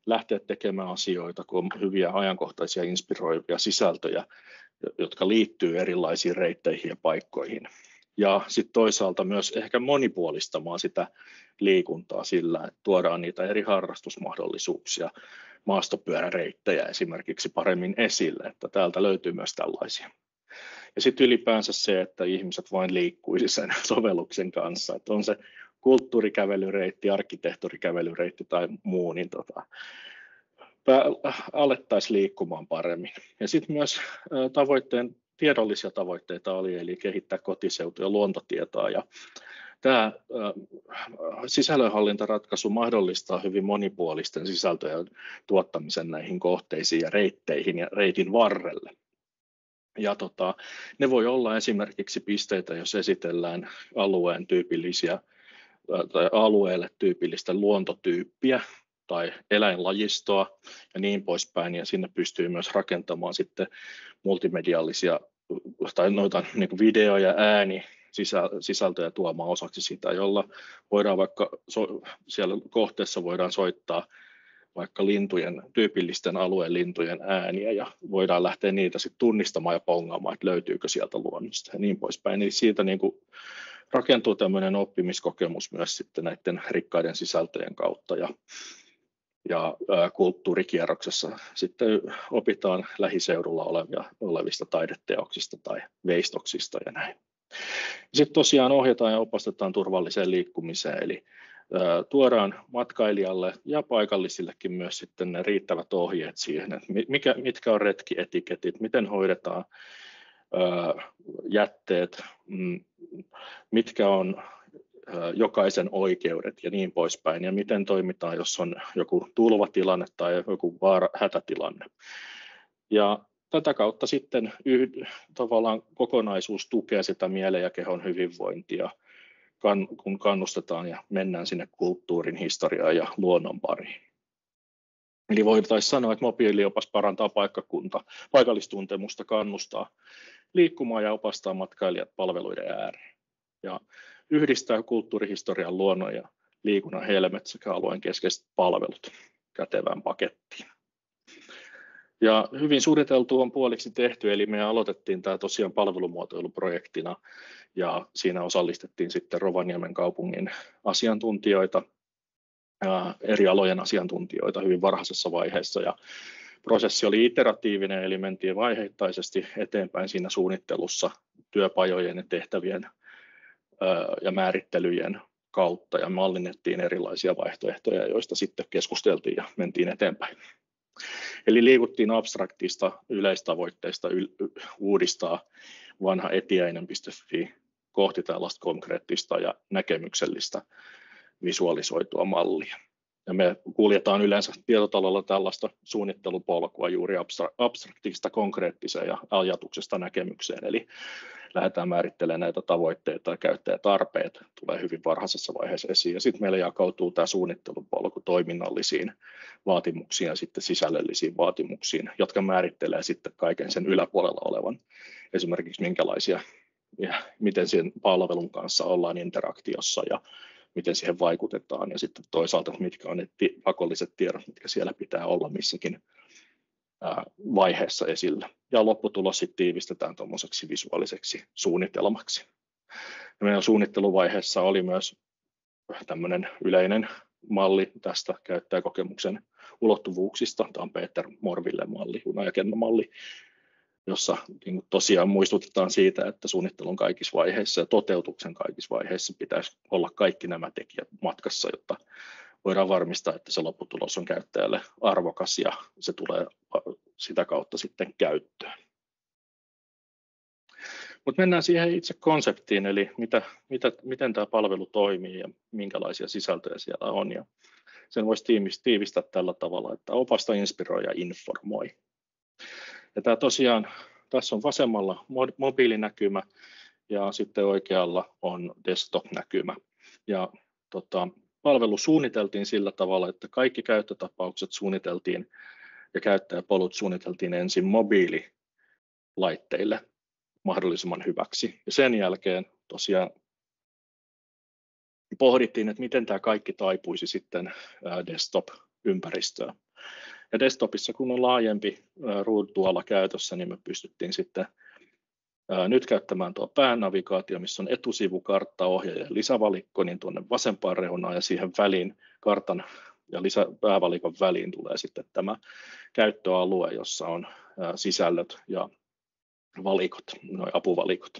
lähteä tekemään asioita, kun on hyviä ajankohtaisia inspiroivia sisältöjä, jotka liittyy erilaisiin reitteihin ja paikkoihin. Ja sitten toisaalta myös ehkä monipuolistamaan sitä liikuntaa sillä, että tuodaan niitä eri harrastusmahdollisuuksia, maastopyöräreittejä esimerkiksi paremmin esille, että täältä löytyy myös tällaisia. Ja sitten ylipäänsä se, että ihmiset vain liikkuisi sen sovelluksen kanssa, että on se kulttuurikävelyreitti, arkkitehtuurikävelyreitti tai muu, niin alettaisiin liikkumaan paremmin. Ja sitten myös tiedollisia tavoitteita oli, eli kehittää kotiseutu- ja luontotietoa. Ja tämä sisällönhallintaratkaisu mahdollistaa hyvin monipuolisten sisältöjen tuottamisen näihin kohteisiin ja reitteihin ja reitin varrelle. Ja ne voi olla esimerkiksi pisteitä, jos esitellään alueen tyypillisiä tai alueelle tyypillistä luontotyyppiä tai eläinlajistoa ja niin poispäin, ja sinne pystyy myös rakentamaan sitten multimediaalisia tai noita niin kuin video- ja sisältöjä tuomaan osaksi sitä, jolla voidaan vaikka siellä kohteessa voidaan soittaa vaikka tyypillisten alueen lintujen ääniä ja voidaan lähteä niitä sitten tunnistamaan ja pongaamaan, että löytyykö sieltä luonnosta ja niin poispäin. Eli siitä niin kuin rakentuu tämmöinen oppimiskokemus myös sitten näiden rikkaiden sisältöjen kautta ja kulttuurikierroksessa sitten opitaan lähiseudulla olevista taideteoksista tai veistoksista ja näin. Sitten tosiaan ohjataan ja opastetaan turvalliseen liikkumiseen, eli tuodaan matkailijalle ja paikallisillekin myös sitten ne riittävät ohjeet siihen, että mitkä on retkietiketit, miten hoidetaan jätteet, mitkä on jokaisen oikeudet ja niin poispäin, ja miten toimitaan, jos on joku tulvatilanne tai joku hätätilanne. Ja tätä kautta sitten tavallaan kokonaisuus tukee sitä mielen ja kehon hyvinvointia kun kannustetaan ja mennään sinne kulttuurin, historiaan ja luonnon pariin. Eli voitaisiin sanoa, että mobiiliopas parantaa paikallistuntemusta, kannustaa liikkumaan ja opastaa matkailijat palveluiden ääreen. Ja yhdistää kulttuurihistorian, luonnon ja liikunnan helmet sekä alueen keskeiset palvelut kätevään pakettiin. Ja hyvin suunniteltu on puoliksi tehty, eli me aloitettiin tämä tosiaan palvelumuotoiluprojektina ja siinä osallistettiin sitten Rovaniemen kaupungin asiantuntijoita, eri alojen asiantuntijoita hyvin varhaisessa vaiheessa ja prosessi oli iteratiivinen, eli mentiin vaiheittaisesti eteenpäin siinä suunnittelussa työpajojen ja tehtävien ja määrittelyjen kautta ja mallinnettiin erilaisia vaihtoehtoja, joista sitten keskusteltiin ja mentiin eteenpäin. Eli liikuttiin abstraktista yleistavoitteista uudistaa vanha etiäinen.fi kohti tällaista konkreettista ja näkemyksellistä visualisoitua mallia. Ja me kuljetaan yleensä tietotalolla tällaista suunnittelupolkua juuri abstraktista konkreettiseen ja ajatuksesta näkemykseen. Eli lähdetään määrittelemään näitä tavoitteita ja käyttäjätarpeet, tulee hyvin varhaisessa vaiheessa esiin. Ja sitten meille jakautuu tämä suunnittelupolku toiminnallisiin vaatimuksiin ja sitten sisällöllisiin vaatimuksiin, jotka määrittelee sitten kaiken sen yläpuolella olevan. Esimerkiksi minkälaisia ja miten sen palvelun kanssa ollaan interaktiossa ja miten siihen vaikutetaan ja sitten toisaalta mitkä on ne pakolliset tiedot, mitkä siellä pitää olla missäkin vaiheessa esillä. Ja lopputulos sitten tiivistetään tuommoiseksi visuaaliseksi suunnitelmaksi. Ja meidän suunnitteluvaiheessa oli myös tämmöinen yleinen malli tästä käyttäjäkokemuksen ulottuvuuksista. Tämä on Peter Morvillen malli, junajakelmamalli, jossa tosiaan muistutetaan siitä, että suunnittelun kaikissa vaiheissa ja toteutuksen kaikissa vaiheissa pitäisi olla kaikki nämä tekijät matkassa, jotta voidaan varmistaa, että se lopputulos on käyttäjälle arvokas ja se tulee sitä kautta sitten käyttöön. Mutta mennään siihen itse konseptiin, eli miten tämä palvelu toimii ja minkälaisia sisältöjä siellä on. Ja sen voisi tiivistää tällä tavalla, että opasta, inspiroi ja informoi. Ja tämä tosiaan, tässä on vasemmalla mobiilinäkymä ja sitten oikealla on desktop-näkymä. Ja palvelu suunniteltiin sillä tavalla, että kaikki käyttötapaukset suunniteltiin ja käyttäjäpolut suunniteltiin ensin mobiililaitteille mahdollisimman hyväksi. Ja sen jälkeen tosiaan pohdittiin, että miten tämä kaikki taipuisi sitten desktop-ympäristöön. Ja desktopissa, kun on laajempi ruutuala käytössä, niin me pystyttiin sitten nyt käyttämään tuo päänavigaatio, missä on etusivu, kartta, ohje ja lisävalikko, niin tuonne vasempaan reunaan ja siihen väliin, kartan ja päävalikon väliin tulee sitten tämä käyttöalue, jossa on sisällöt ja valikot, noi apuvalikot.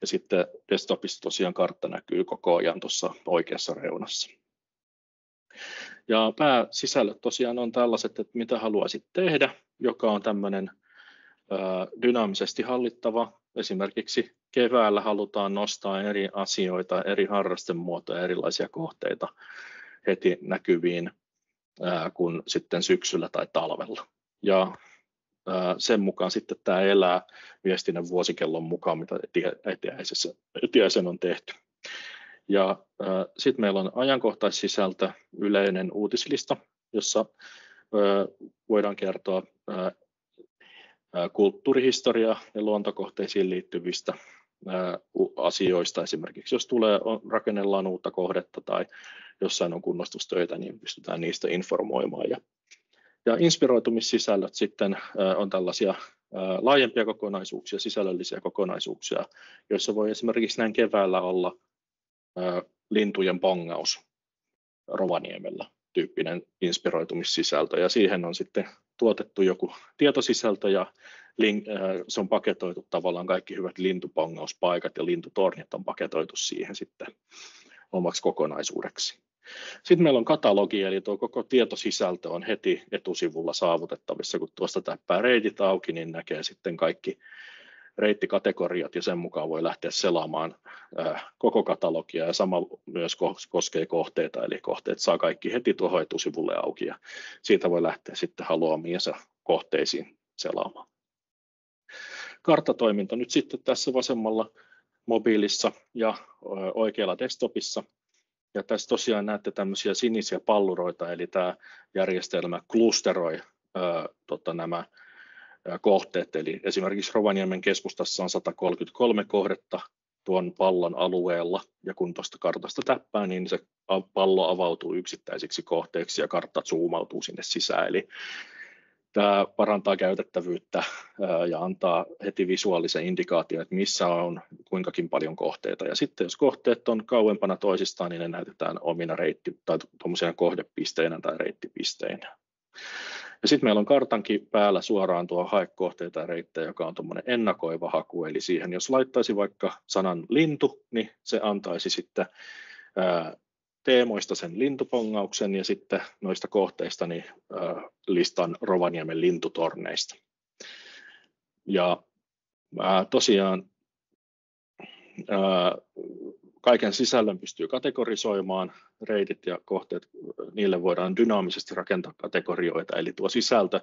Ja sitten desktopissa tosiaan kartta näkyy koko ajan tuossa oikeassa reunassa. Ja pääsisällöt tosiaan on tällaiset, että mitä haluaisit tehdä, joka on tämmöinen dynaamisesti hallittava. Esimerkiksi keväällä halutaan nostaa eri asioita, eri harrastemuotoja, erilaisia kohteita heti näkyviin kuin sitten syksyllä tai talvella. Ja sen mukaan sitten tämä elää viestinnän vuosikellon mukaan, mitä etiäisen on tehty. Ja sitten meillä on ajankohtaissisältö, yleinen uutislista, jossa voidaan kertoa kulttuurihistoriaa ja luontokohteisiin liittyvistä asioista. Esimerkiksi jos rakennellaan uutta kohdetta tai jossain on kunnostustöitä, niin pystytään niistä informoimaan. Ja inspiroitumissisällöt sitten on tällaisia laajempia kokonaisuuksia, sisällöllisiä kokonaisuuksia, joissa voi esimerkiksi näin keväällä olla lintujen bongaus Rovaniemellä tyyppinen inspiroitumissisältö, ja siihen on sitten tuotettu joku tietosisältö ja se on paketoitu tavallaan kaikki hyvät lintupongauspaikat ja lintutornit on paketoitu siihen sitten omaksi kokonaisuudeksi. Sitten meillä on katalogi, eli tuo koko tietosisältö on heti etusivulla saavutettavissa, kun tuosta täppää reitit auki, niin näkee sitten kaikki reittikategoriat ja sen mukaan voi lähteä selaamaan koko katalogia ja sama myös koskee kohteita, eli kohteet saa kaikki heti tuohon etusivulle auki ja siitä voi lähteä sitten haluamiinsa kohteisiin selaamaan. Karttatoiminta nyt sitten tässä vasemmalla mobiilissa ja oikealla desktopissa. Ja tässä tosiaan näette tämmöisiä sinisiä palluroita, eli tämä järjestelmä klusteroi nämä kohteet. Eli esimerkiksi Rovaniemen keskustassa on 133 kohdetta tuon pallon alueella, ja kun tuosta kartasta täppää, niin se pallo avautuu yksittäisiksi kohteiksi ja kartta zoomautuu sinne sisään. Eli tämä parantaa käytettävyyttä ja antaa heti visuaalisen indikaation, että missä on kuinkakin paljon kohteita. Ja sitten jos kohteet on kauempana toisistaan, niin ne näytetään omina tai tuommoisina kohdepisteinä tai reittipisteinä. Ja sitten meillä on kartankin päällä suoraan tuo hae kohteita ja reittejä, joka on tuommoinen ennakoiva haku. Eli siihen jos laittaisi vaikka sanan lintu, niin se antaisi sitten teemoista sen lintupongauksen ja sitten noista kohteista niin listan Rovaniemen lintutorneista. Ja tosiaan kaiken sisällön pystyy kategorisoimaan, reitit ja kohteet, niille voidaan dynaamisesti rakentaa kategorioita, eli tuo sisältö,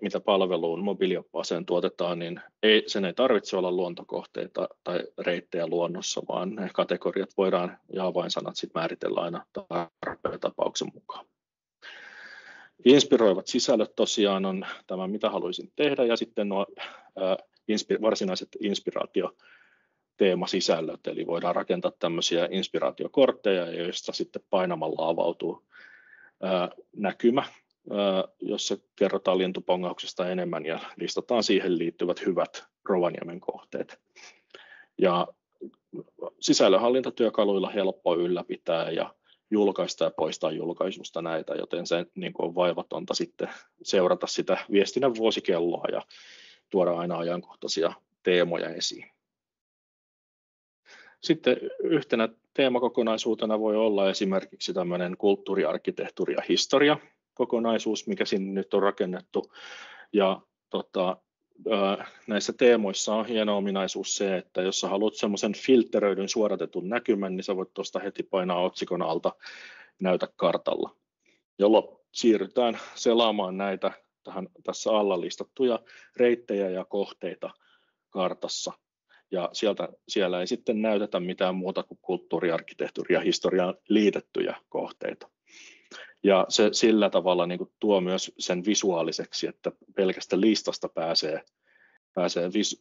mitä palveluun mobiilioppaaseen tuotetaan, niin sen ei tarvitse olla luontokohteita tai reittejä luonnossa, vaan ne kategoriat voidaan ja avainsanat sitten määritellä aina tarpeen tapauksen mukaan. Inspiroivat sisällöt tosiaan on tämä, mitä haluaisin tehdä, ja sitten nuo varsinaiset inspiraatioteemasisällöt, eli voidaan rakentaa tämmöisiä inspiraatiokortteja, joista sitten painamalla avautuu näkymä, jossa kerrotaan lintupongauksesta enemmän ja listataan siihen liittyvät hyvät Rovaniemen kohteet. Ja sisällönhallintatyökaluilla helppo ylläpitää ja julkaista ja poistaa julkaisusta näitä, joten se niin kuin on vaivatonta sitten seurata sitä viestinnän vuosikelloa ja tuoda aina ajankohtaisia teemoja esiin. Sitten yhtenä teemakokonaisuutena voi olla esimerkiksi tämmöinen kulttuuri, arkkitehtuuri ja historia kokonaisuus, mikä sinne nyt on rakennettu. Ja näissä teemoissa on hieno ominaisuus se, että jos sä haluat semmoisen filtteröidyn suodatetun näkymän, niin sä voit tuosta heti painaa otsikon alta näytä kartalla, jolloin siirrytään selaamaan näitä tässä alla listattuja reittejä ja kohteita kartassa. Ja siellä ei sitten näytetä mitään muuta kuin kulttuuri, arkkitehtuuri ja historiaan liitettyjä kohteita. Ja se sillä tavalla niin kuin tuo myös sen visuaaliseksi, että pelkästä listasta pääsee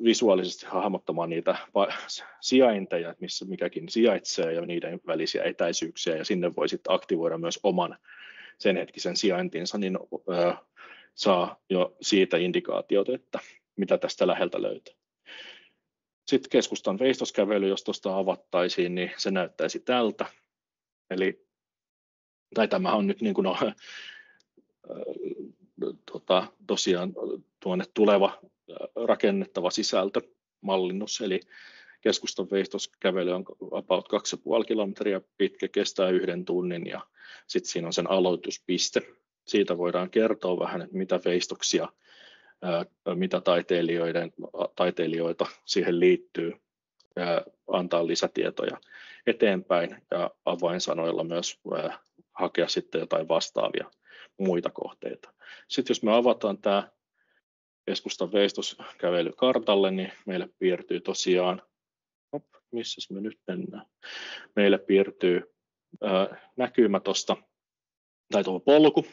visuaalisesti hahmottamaan niitä sijainteja, missä mikäkin sijaitsee ja niiden välisiä etäisyyksiä, ja sinne voi sitten aktivoida myös oman sen hetkisen sijaintinsa, niin saa jo siitä indikaatiota, että mitä tästä läheltä löytyy. Sitten keskustan veistoskävely, jos tuosta avattaisiin, niin se näyttäisi tältä. Eli tämä on nyt niin kuin tosiaan tuonne tuleva rakennettava sisältö, mallinnus, eli keskustan veistoskävely on about 2,5 kilometriä pitkä, kestää 1 tunnin ja sitten siinä on sen aloituspiste. Siitä voidaan kertoa vähän, että mitä veistoksia, mitä taiteilijoita siihen liittyy, antaa lisätietoja eteenpäin ja avainsanoilla myös hakea sitten jotain vastaavia muita kohteita. Sitten jos me avataan tämä keskustan veistoskävely kartalle, niin meille piirtyy tosiaan, missäs me nyt mennään, meille piirtyy näkymä tuosta, tai tuo polku,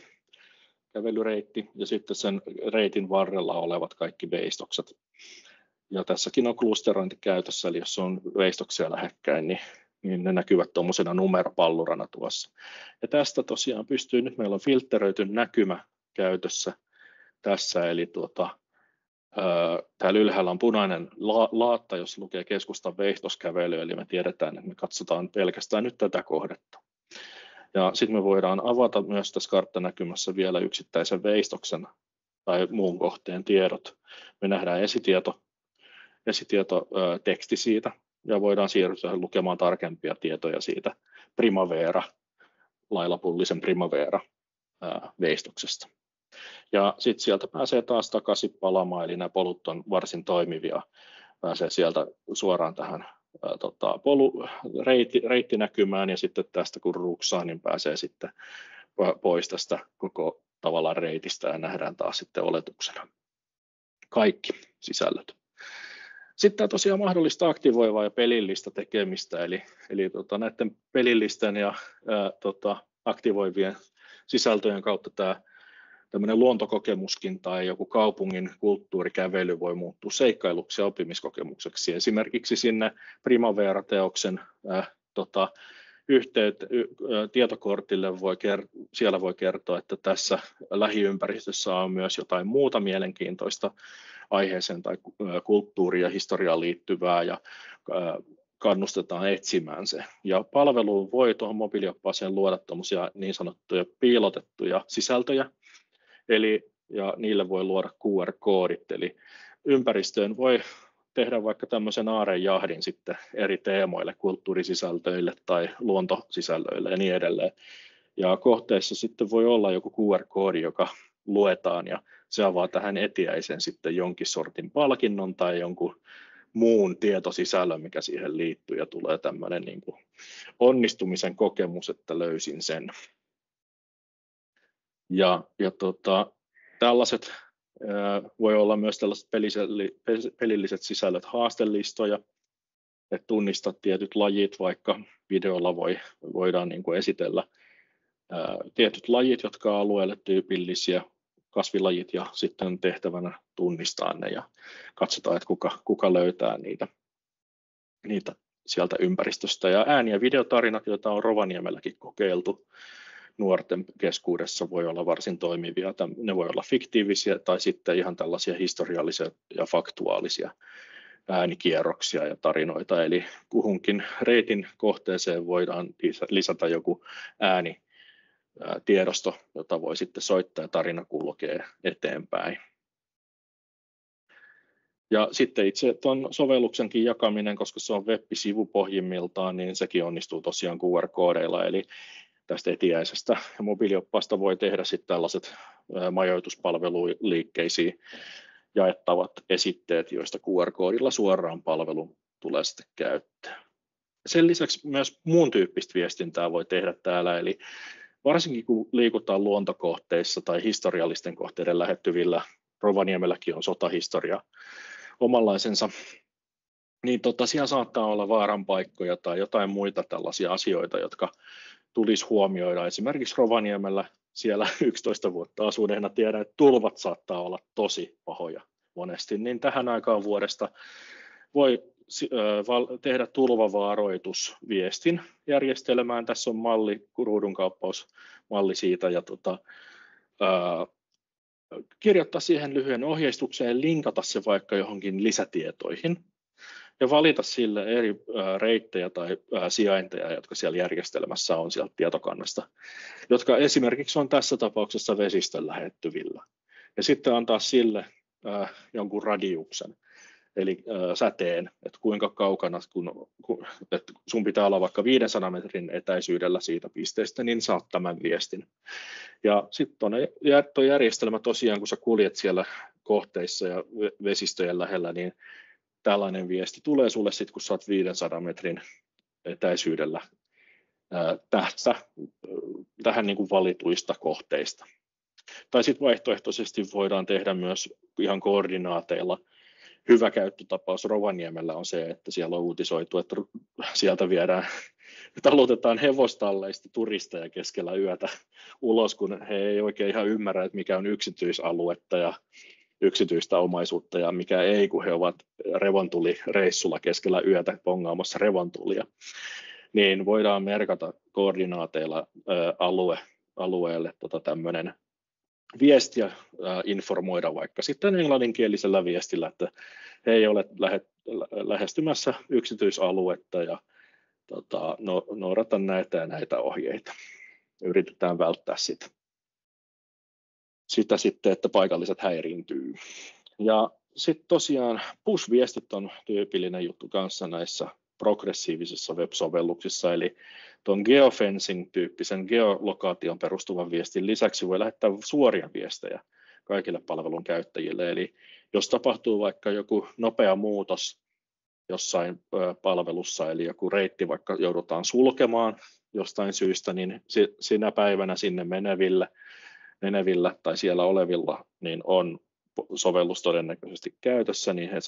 kävelyreitti, ja sitten sen reitin varrella olevat kaikki veistokset. Ja tässäkin on klusterointi käytössä, eli jos on veistoksia lähekkäin, niin ne näkyvät tuommoisena numeropallurana tuossa. Ja tästä tosiaan pystyy, nyt meillä on filtteröity näkymä käytössä tässä, eli täällä ylhäällä on punainen laatta, jos lukee keskustan veistoskävely, eli me tiedetään, että me katsotaan pelkästään nyt tätä kohdetta. Ja sitten me voidaan avata myös tässä karttanäkymässä vielä yksittäisen veistoksen tai muun kohteen tiedot. Me nähdään esitietoteksti siitä, ja voidaan siirtyä lukemaan tarkempia tietoja siitä Laila-Pullisen Primavera-veistoksesta. Ja sitten sieltä pääsee taas takaisin palaamaan, eli nämä polut on varsin toimivia. Pääsee sieltä suoraan tähän reittinäkymään, ja sitten tästä kun ruksaa, niin pääsee sitten pois tästä koko tavallaan reitistä, ja nähdään taas sitten oletuksena kaikki sisällöt. Sitten tämä tosiaan mahdollistaa aktivoivaa ja pelillistä tekemistä, eli näiden pelillisten ja aktivoivien sisältöjen kautta tämä tämmöinen luontokokemuskin tai joku kaupungin kulttuurikävely voi muuttua seikkailuksi ja oppimiskokemukseksi. Esimerkiksi sinne Primavera-teoksen tietokortille siellä voi kertoa, että tässä lähiympäristössä on myös jotain muuta mielenkiintoista aiheeseen tai kulttuuriin ja historiaan liittyvää ja kannustetaan etsimään se. Ja palveluun voi tuohon mobiilioppaaseen luoda niin sanottuja piilotettuja sisältöjä, ja niille voi luoda QR-koodit, eli ympäristöön voi tehdä vaikka tämmöisen aarejahdin sitten eri teemoille, kulttuurisisältöille tai luontosisällöille ja niin edelleen. Ja kohteessa sitten voi olla joku QR-koodi, joka luetaan ja se avaa tähän etiäisen sitten jonkin sortin palkinnon tai jonkun muun tietosisällön, mikä siihen liittyy ja tulee tämmöinen niin kuin onnistumisen kokemus, että löysin sen. Ja tällaiset voi olla myös tällaiset pelilliset sisällöt haastelistoja, että tunnistat tietyt lajit, vaikka videolla voidaan niin kuin esitellä tietyt lajit, jotka on alueelle tyypillisiä, kasvilajit, ja sitten tehtävänä tunnistaa ne ja katsotaan, että kuka löytää niitä sieltä ympäristöstä. Ja ääni- ja videotarinat, joita on Rovaniemelläkin kokeiltu nuorten keskuudessa, voi olla varsin toimivia. Ne voi olla fiktiivisiä tai sitten ihan tällaisia historiallisia ja faktuaalisia äänikierroksia ja tarinoita. Eli kuhunkin reitin kohteeseen voidaan lisätä joku äänitiedosto, jota voi sitten soittaa ja tarina kulkee eteenpäin. Ja sitten itse tuon sovelluksenkin jakaminen, koska se on web-sivu pohjimmiltaan, niin sekin onnistuu tosiaan QR-koodeilla, eli tästä etiäisestä ja mobiilioppaasta voi tehdä sitten tällaiset majoituspalveluliikkeisiin jaettavat esitteet, joista QR-koodilla suoraan palvelu tulee sitten käyttää. Sen lisäksi myös muun tyyppistä viestintää voi tehdä täällä, eli varsinkin kun liikutaan luontokohteissa tai historiallisten kohteiden lähettyvillä, Rovaniemelläkin on sotahistoria omanlaisensa, niin siellä saattaa olla vaaranpaikkoja tai jotain muita tällaisia asioita, jotka tulisi huomioida. Esimerkiksi Rovaniemellä siellä 11 vuotta asuneena tiedän, että tulvat saattaa olla tosi pahoja monesti, niin tähän aikaan vuodesta voi tehdä tulvavaroitusviestin järjestelmään. Tässä on ruudunkauppausmalli siitä, ja kirjoittaa siihen lyhyen ohjeistukseen ja linkata se vaikka johonkin lisätietoihin ja valita sille eri reittejä tai sijainteja, jotka siellä järjestelmässä on sieltä tietokannasta, jotka esimerkiksi on tässä tapauksessa vesistön lähettyvillä. Ja sitten antaa sille jonkun radiuksen, eli säteen, että kuinka kaukana, että sun pitää olla vaikka 500 metrin etäisyydellä siitä pisteestä, niin saat tämän viestin. Ja sitten tuo järjestelmä tosiaan, kun sä kuljet siellä kohteissa ja vesistöjen lähellä, niin tällainen viesti tulee sulle sitten, kun sä oot 500 metrin etäisyydellä tähän niin kuin valituista kohteista. Tai sitten vaihtoehtoisesti voidaan tehdä myös ihan koordinaateilla. Hyvä käyttötapaus Rovaniemellä on se, että siellä on uutisoitu, että sieltä talutetaan hevostalleista turisteja keskellä yötä ulos, kun he ei oikein ihan ymmärrä, että mikä on yksityisaluetta ja yksityistä omaisuutta ja mikä ei, kun he ovat revontulireissulla keskellä yötä pongaamassa revontulia. Niin voidaan merkata koordinaateilla alueelle tämmöinen viesti ja informoida vaikka sitten englanninkielisellä viestillä, että he ei ole lähestymässä yksityisaluetta ja noudata näitä ja näitä ohjeita. Yritetään välttää sitä sitten, että paikalliset häiriintyy. Ja sitten tosiaan push-viestit on tyypillinen juttu kanssa näissä progressiivisissa web-sovelluksissa, eli tuon geofencing-tyyppisen geolokaation perustuvan viestin lisäksi voi lähettää suoria viestejä kaikille palvelun käyttäjille. Eli jos tapahtuu vaikka joku nopea muutos jossain palvelussa, eli joku reitti vaikka joudutaan sulkemaan jostain syystä, niin sinä päivänä sinne menevillä tai siellä olevilla niin on sovellus todennäköisesti käytössä, niin he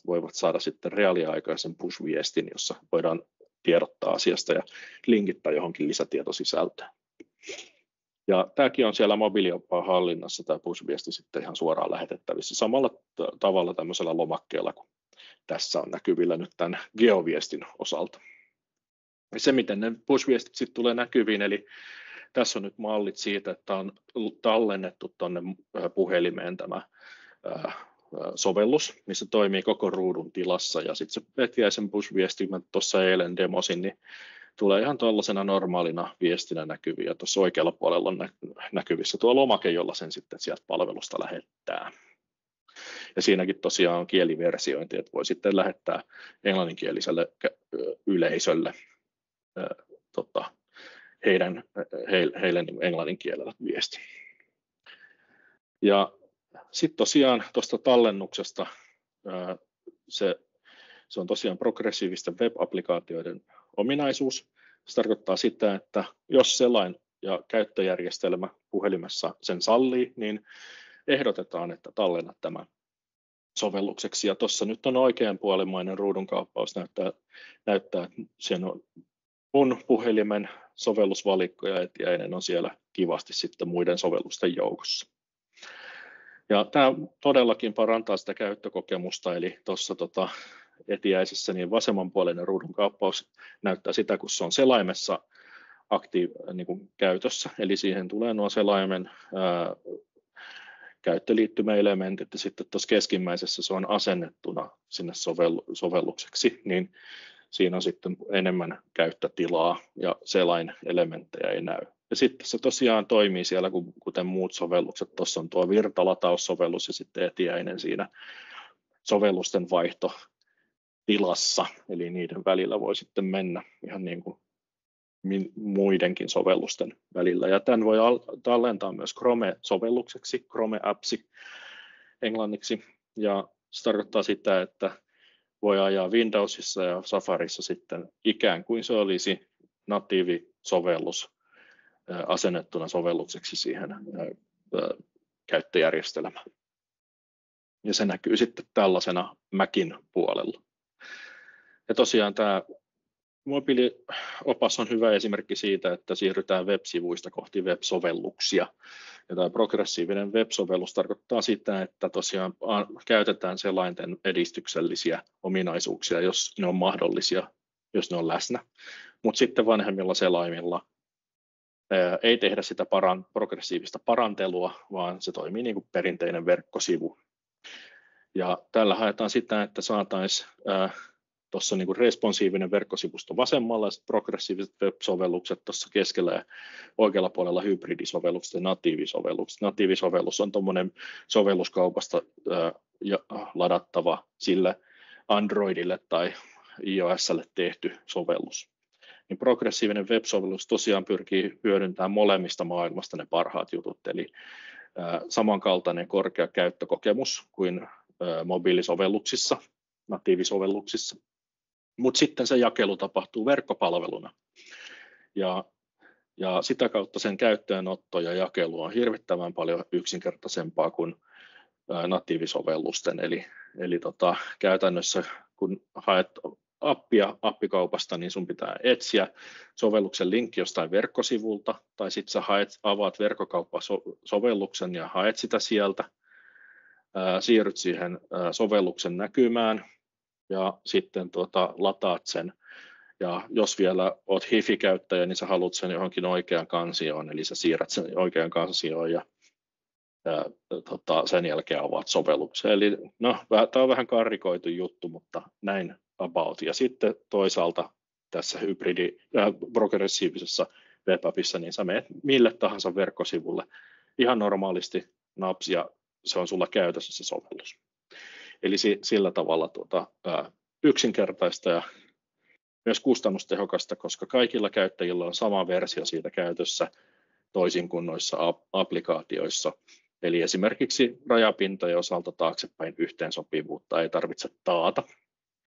voivat saada sitten reaaliaikaisen push-viestin, jossa voidaan tiedottaa asiasta ja linkittää johonkin lisätietosisältöön. Ja tämäkin on siellä mobiilioppaan hallinnassa, tämä push-viesti sitten ihan suoraan lähetettävissä samalla tavalla tämmöisellä lomakkeella kuin tässä on näkyvillä nyt tämän geoviestin osalta. Ja se, miten ne push-viestit sitten tulee näkyviin, eli tässä on nyt mallit siitä, että on tallennettu tuonne puhelimeen tämä sovellus, missä toimii koko ruudun tilassa, ja sitten se Etiäisen push-viesti, mä tuossa eilen demosin, niin tulee ihan tuollaisena normaalina viestinä näkyviä. Tuossa oikealla puolella on näkyvissä tuo lomake, jolla sen sitten sieltä palvelusta lähettää. Ja siinäkin tosiaan on kieliversiointi, että voi sitten lähettää englanninkieliselle yleisölle heille englannin kielellä viesti. Ja sitten tosiaan tuosta tallennuksesta se on tosiaan progressiivisten web-applikaatioiden ominaisuus. Se tarkoittaa sitä, että jos selain ja käyttöjärjestelmä puhelimessa sen sallii, niin ehdotetaan, että tallenna tämä sovellukseksi. Ja tuossa nyt on oikeanpuolimmainen ruudunkaappaus, näyttää, että siinä on mun puhelimen sovellusvalikko ja Etiäinen on siellä kivasti sitten muiden sovellusten joukossa. Ja tämä todellakin parantaa sitä käyttökokemusta, eli tuossa Etiäisessä niin vasemmanpuoleinen ruudunkaappaus näyttää sitä, kun se on selaimessa niin käytössä, eli siihen tulee nuo selaimen käyttöliittymäelementit, ja sitten tuossa keskimmäisessä se on asennettuna sinne sovellukseksi, niin siinä on sitten enemmän käyttötilaa ja selainelementtejä ei näy. Ja sitten se tosiaan toimii siellä, kuten muut sovellukset. Tuossa on tuo virtalataussovellus ja sitten Etiäinen siinä sovellusten vaihtotilassa, eli niiden välillä voi sitten mennä ihan niin kuin muidenkin sovellusten välillä. Ja tämän voi tallentaa myös Chrome-sovellukseksi, Chrome-appsi englanniksi, ja se tarkoittaa sitä, että voi ajaa Windowsissa ja Safarissa sitten ikään kuin se olisi natiivisovellus asennettuna sovellukseksi siihen käyttöjärjestelmään. Ja se näkyy sitten tällaisena Macin puolella. Ja tosiaan tämä mobiiliopas on hyvä esimerkki siitä, että siirrytään web-sivuista kohti web-sovelluksia. Ja tämä progressiivinen web-sovellus tarkoittaa sitä, että tosiaan käytetään selainten edistyksellisiä ominaisuuksia, jos ne on mahdollisia, jos ne on läsnä. Mutta sitten vanhemmilla selaimilla ei tehdä sitä progressiivista parantelua, vaan se toimii niin kuin perinteinen verkkosivu. Ja tällä haetaan sitä, että saataisiin tuossa niin kuin responsiivinen verkkosivusto vasemmalla ja progressiiviset web-sovellukset tuossa keskellä ja oikealla puolella hybridisovellukset ja natiivisovellukset. Natiivisovellus on tuommoinen sovelluskaupasta ladattava sille Androidille tai iOSlle tehty sovellus. Niin progressiivinen web-sovellus tosiaan pyrkii hyödyntämään molemmista maailmasta ne parhaat jutut, eli samankaltainen korkea käyttökokemus kuin mobiilisovelluksissa, natiivisovelluksissa. Mutta sitten se jakelu tapahtuu verkkopalveluna. Ja sitä kautta sen käyttöönotto ja jakelu on hirvittävän paljon yksinkertaisempaa kuin natiivisovellusten. Eli käytännössä kun haet appia appikaupasta, niin sun pitää etsiä sovelluksen linkki jostain verkkosivulta, tai sitten sä avaat verkkokauppasovelluksen ja haet sitä sieltä, siirryt siihen sovelluksen näkymään, ja sitten lataat sen. Ja jos vielä olet HIFI-käyttäjä, niin sä haluat sen johonkin oikeaan kansioon, eli sä siirrät sen oikeaan kansioon ja sen jälkeen avaat sovelluksen. Eli no, tämä on vähän karrikoitu juttu, mutta näin about. Ja sitten toisaalta tässä progressiivisessa web-appissa, niin sä menet mille tahansa verkkosivulle ihan normaalisti naps, ja se on sulla käytössä se sovellus. Eli sillä tavalla yksinkertaista ja myös kustannustehokasta, koska kaikilla käyttäjillä on sama versio siitä käytössä toisin kuin noissa applikaatioissa. Eli esimerkiksi rajapintojen osalta taaksepäin yhteensopivuutta ei tarvitse taata.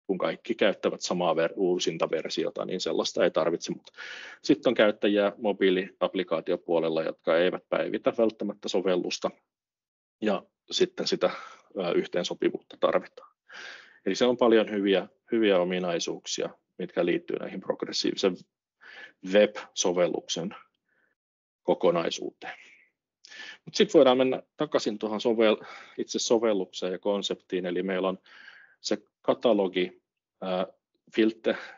Kun kaikki käyttävät samaa uusinta versiota, niin sellaista ei tarvitse. Mutta sitten on käyttäjiä mobiiliapplikaatiopuolella, jotka eivät päivitä välttämättä sovellusta ja sitten sitä yhteensopivuutta tarvitaan. Eli se on paljon hyviä ominaisuuksia, mitkä liittyy näihin progressiivisen web-sovelluksen kokonaisuuteen. Sitten voidaan mennä takaisin tuohon itse sovellukseen ja konseptiin, eli meillä on se katalogi,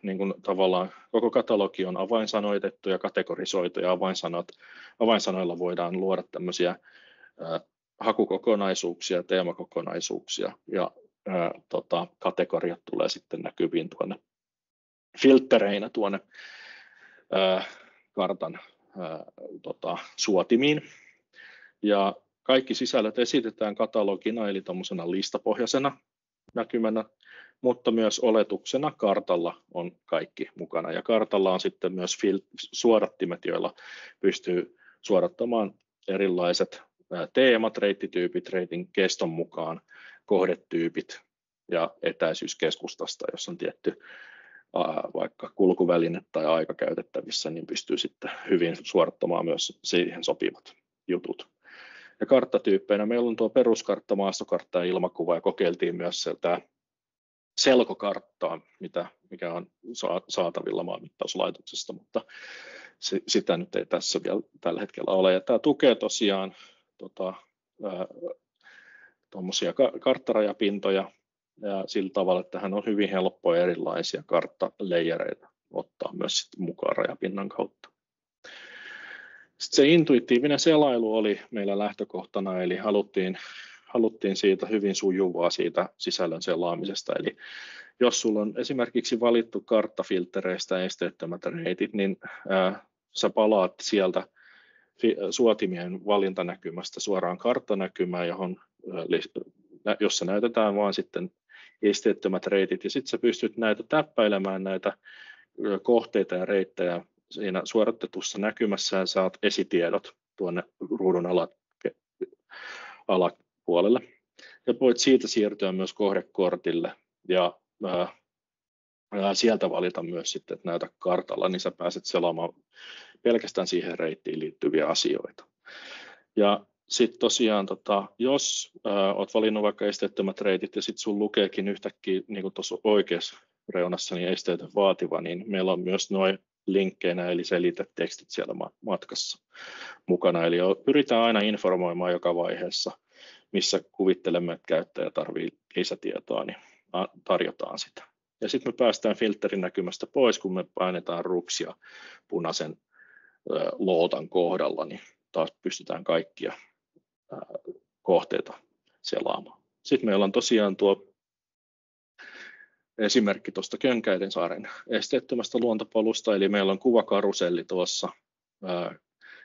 niin kuin tavallaan koko katalogi on avainsanoitettu ja kategorisoitu, ja avainsanoilla voidaan luoda tämmöisiä hakukokonaisuuksia, teemakokonaisuuksia, ja kategoriat tulee sitten näkyviin tuonne filttereinä tuonne kartan suotimiin. Ja kaikki sisällöt esitetään katalogina, eli tuommoisena listapohjaisena näkymänä, mutta myös oletuksena kartalla on kaikki mukana. Ja kartalla on sitten myös suodattimet, joilla pystyy suodattamaan erilaiset teemat, reittityypit, reitin keston mukaan, kohdetyypit ja etäisyys keskustasta, jos on tietty vaikka kulkuväline tai aika käytettävissä, niin pystyy sitten hyvin suodattamaan myös siihen sopivat jutut. Ja karttatyyppeinä meillä on tuo peruskartta, maastokartta ja ilmakuva, ja kokeiltiin myös tämä selkokarttaa, mikä on saatavilla maanmittauslaitoksesta, mutta sitä nyt ei tässä vielä tällä hetkellä ole. Ja tämä tukee tosiaan tuommoisia karttarajapintoja, ja sillä tavalla, että tähän on hyvin helppoa erilaisia karttaleijereitä ottaa myös sitten mukaan rajapinnan kautta. Sitten se intuitiivinen selailu oli meillä lähtökohtana, eli haluttiin siitä hyvin sujuvaa siitä sisällön selaamisesta. Eli jos sulla on esimerkiksi valittu karttafiltereistä esteettömät reitit, niin sä palaat sieltä suotimien valintanäkymästä suoraan karttanäkymään, jossa näytetään vain sitten esteettömät reitit, ja sitten sä pystyt täppäilemään näitä kohteita ja reittejä siinä suodattetussa näkymässä, ja saat esitiedot tuonne ruudun alapuolelle. Ja voit siitä siirtyä myös kohdekortille, ja sieltä valita myös sitten, että näytä kartalla, niin sä pääset selaamaan pelkästään siihen reittiin liittyviä asioita. Ja sitten tosiaan, jos olet valinnut vaikka esteettömät reitit ja sitten sun lukeekin yhtäkkiä, niin kuin tuossa oikeassa reunassa, niin esteetön vaativa, niin meillä on myös noin linkkeinä, eli selitetekstit siellä matkassa mukana. Eli pyritään aina informoimaan joka vaiheessa, missä kuvittelemme, että käyttäjä tarvitsee lisätietoa, niin tarjotaan sitä. Ja sitten me päästään filterin näkymästä pois, kun me painetaan ruksia punaisen lootan kohdalla, niin taas pystytään kaikkia kohteita selaamaan. Sitten meillä on tosiaan tuo esimerkki tuosta Könkäidensaaren esteettömästä luontopolusta, eli meillä on kuvakaruselli tuossa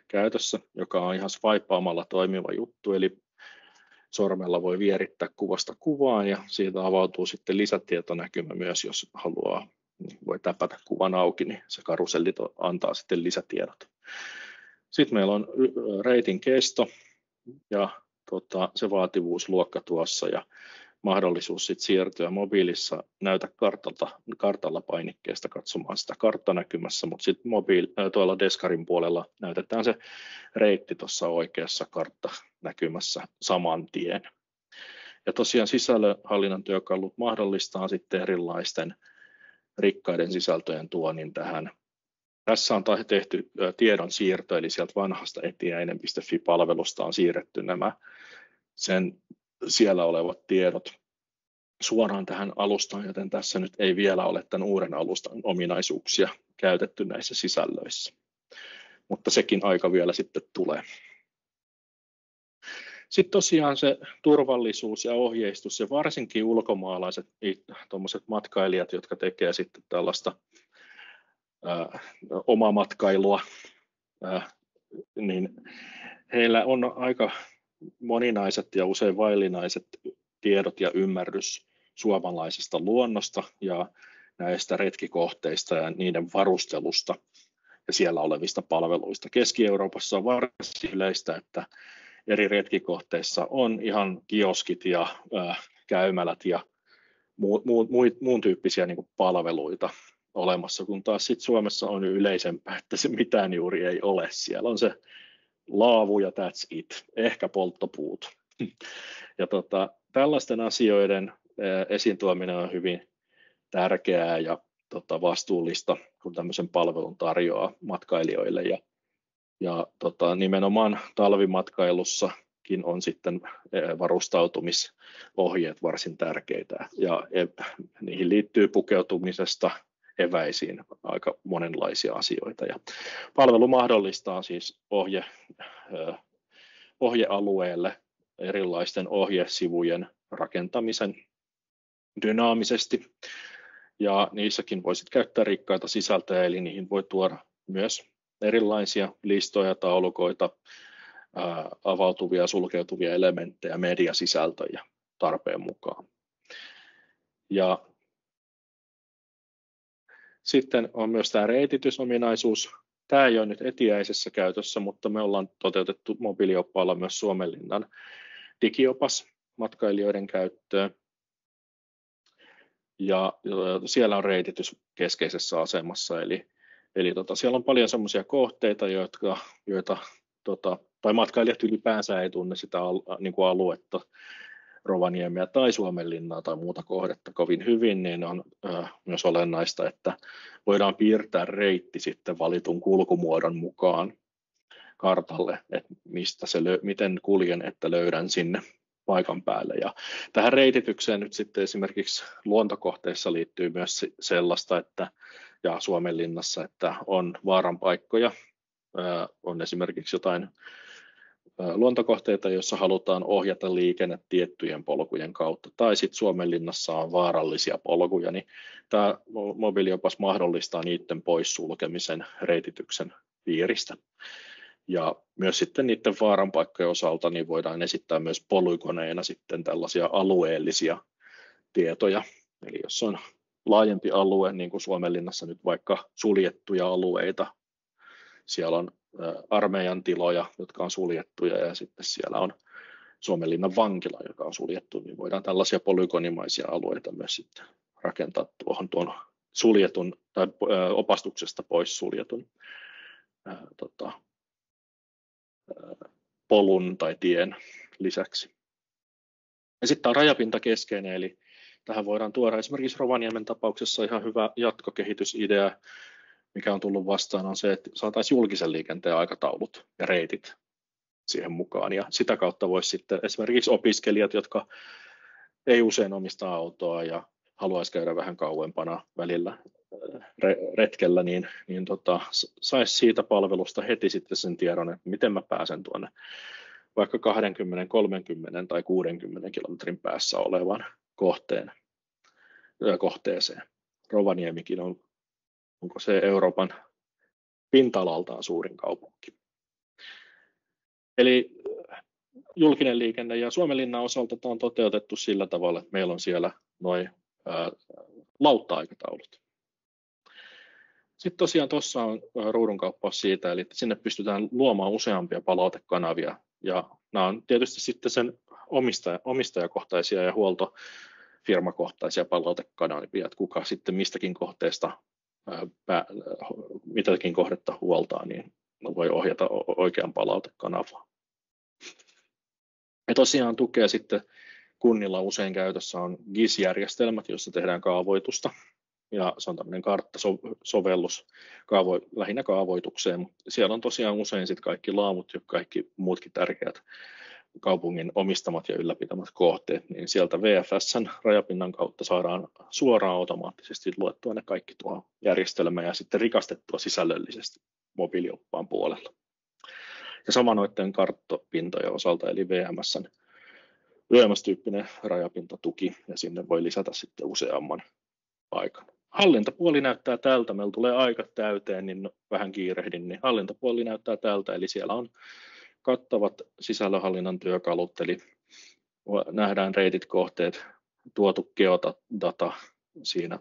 käytössä, joka on ihan swipeaamalla toimiva juttu, eli sormella voi vierittää kuvasta kuvaan, ja siitä avautuu sitten lisätietonäkymä myös, jos haluaa, niin voi täpätä kuvan auki, niin se karuselli antaa sitten lisätiedot. Sitten meillä on reitin kesto ja se vaativuusluokka tuossa, ja mahdollisuus sitten siirtyä mobiilissa näytä kartalla painikkeesta katsomaan sitä karttanäkymässä, mutta sitten tuolla deskarin puolella näytetään se reitti tuossa oikeassa karttanäkymässä saman tien. Ja tosiaan sisällönhallinnan työkalut mahdollistaa sitten erilaisten rikkaiden sisältöjen tuonnin tähän. Tässä on tehty tiedon siirto, eli sieltä vanhasta etiäinen.fi-palvelusta on siirretty nämä sen siellä olevat tiedot suoraan tähän alustaan, joten tässä nyt ei vielä ole tämän uuden alustan ominaisuuksia käytetty näissä sisällöissä. Mutta sekin aika vielä sitten tulee. Sitten tosiaan se turvallisuus ja ohjeistus, ja varsinkin ulkomaalaiset tuommoiset matkailijat, jotka tekee sitten tällaista omamatkailua, niin heillä on aika moninaiset ja usein vaillinaiset tiedot ja ymmärrys suomalaisesta luonnosta ja näistä retkikohteista ja niiden varustelusta ja siellä olevista palveluista. Keski-Euroopassa on varsin yleistä, että eri retkikohteissa on ihan kioskit ja käymälät ja muun tyyppisiä niin kuin palveluita olemassa, kun taas sit Suomessa on yleisempää, että se mitään juuri ei ole. Siellä on se laavu ja that's it, ehkä polttopuut Ja tällaisten asioiden esiin tuominen on hyvin tärkeää ja vastuullista, kun tämmöisen palvelun tarjoaa matkailijoille. Ja nimenomaan talvimatkailussakin on sitten varustautumisohjeet varsin tärkeitä, ja niihin liittyy pukeutumisesta eväisiin aika monenlaisia asioita. Ja palvelu mahdollistaa siis ohjealueelle erilaisten ohjesivujen rakentamisen dynaamisesti, ja niissäkin voisit käyttää rikkaita sisältöjä, eli niihin voi tuoda myös erilaisia listoja, taulukoita, avautuvia ja sulkeutuvia elementtejä, mediasisältöjä tarpeen mukaan. Ja sitten on myös tämä reititysominaisuus. Tämä ei ole nyt etiäisessä käytössä, mutta me ollaan toteutettu mobiilioppaalla myös Suomenlinnan digiopas matkailijoiden käyttöön. Ja siellä on reititys keskeisessä asemassa, eli siellä on paljon sellaisia kohteita, joita tai matkailijat ylipäänsä ei tunne sitä niin kuin aluetta, Rovaniemeä tai Suomenlinnaa tai muuta kohdetta kovin hyvin, niin on myös olennaista, että voidaan piirtää reitti sitten valitun kulkumuodon mukaan kartalle, että miten kuljen, että löydän sinne paikan päälle. Ja tähän reititykseen nyt sitten esimerkiksi luontokohteissa liittyy myös sellaista, ja Suomenlinnassa, että on vaaranpaikkoja, on esimerkiksi jotain luontokohteita, joissa halutaan ohjata liikenne tiettyjen polkujen kautta, tai sitten Suomenlinnassa on vaarallisia polkuja, niin tämä mobiiliopas mahdollistaa niiden poissulkemisen reitityksen piiristä. Ja myös sitten niiden vaaranpaikkojen osalta niin voidaan esittää myös polygoneina sitten tällaisia alueellisia tietoja. Eli jos on laajempi alue, niin kuin Suomenlinnassa nyt vaikka suljettuja alueita, siellä on armeijan tiloja, jotka on suljettuja, ja sitten siellä on Suomenlinnan vankila, joka on suljettu, niin voidaan tällaisia polygonimaisia alueita myös sitten rakentaa tuon suljetun tai opastuksesta pois suljetun polun tai tien lisäksi. Ja sitten on rajapinta keskeinen, eli tähän voidaan tuoda esimerkiksi Rovaniemen tapauksessa ihan hyvä jatkokehitysidea, mikä on tullut vastaan, on se, että saataisiin julkisen liikenteen aikataulut ja reitit siihen mukaan. Ja sitä kautta voisi sitten esimerkiksi opiskelijat, jotka ei usein omista autoa ja haluaisi käydä vähän kauempana välillä retkellä, niin saisi siitä palvelusta heti sitten sen tiedon, että miten mä pääsen tuonne vaikka 20, 30 tai 60 kilometrin päässä olevan kohteeseen. Rovaniemikin onko se Euroopan pinta-alaltaan suurin kaupunki. Eli julkinen liikenne ja Suomenlinnan osalta tämä on toteutettu sillä tavalla, että meillä on siellä noin lautta-aikataulut. Sitten tosiaan tuossa on ruudunkauppaus siitä, eli sinne pystytään luomaan useampia palautekanavia, ja nämä on tietysti sitten sen omistajakohtaisia ja huoltofirmakohtaisia palautekanavia, että kuka sitten mistäkin kohteesta mitäkin kohdetta huoltaa, niin voi ohjata oikean palautekanavaan. Ja tosiaan tukea sitten kunnilla usein käytössä on GIS-järjestelmät, joissa tehdään kaavoitusta, ja se on tämmöinen karttasovellus lähinnä kaavoitukseen, mutta siellä on tosiaan usein sitten kaikki laamut ja kaikki muutkin tärkeät kaupungin omistamat ja ylläpitämät kohteet, niin sieltä VFS:n rajapinnan kautta saadaan suoraan automaattisesti luettua ne kaikki tuohon järjestelmään ja sitten rikastettua sisällöllisesti mobiilioppaan puolella. Ja sama noiden karttapintojen osalta, eli VMS-tyyppinen rajapintatuki, ja sinne voi lisätä sitten useamman paikan. Hallintapuoli näyttää tältä, meillä tulee aika täyteen, niin vähän kiirehdin, niin hallintapuoli näyttää tältä, eli siellä on kattavat sisällönhallinnan työkalut, eli nähdään reitit, kohteet, tuotu geodata siinä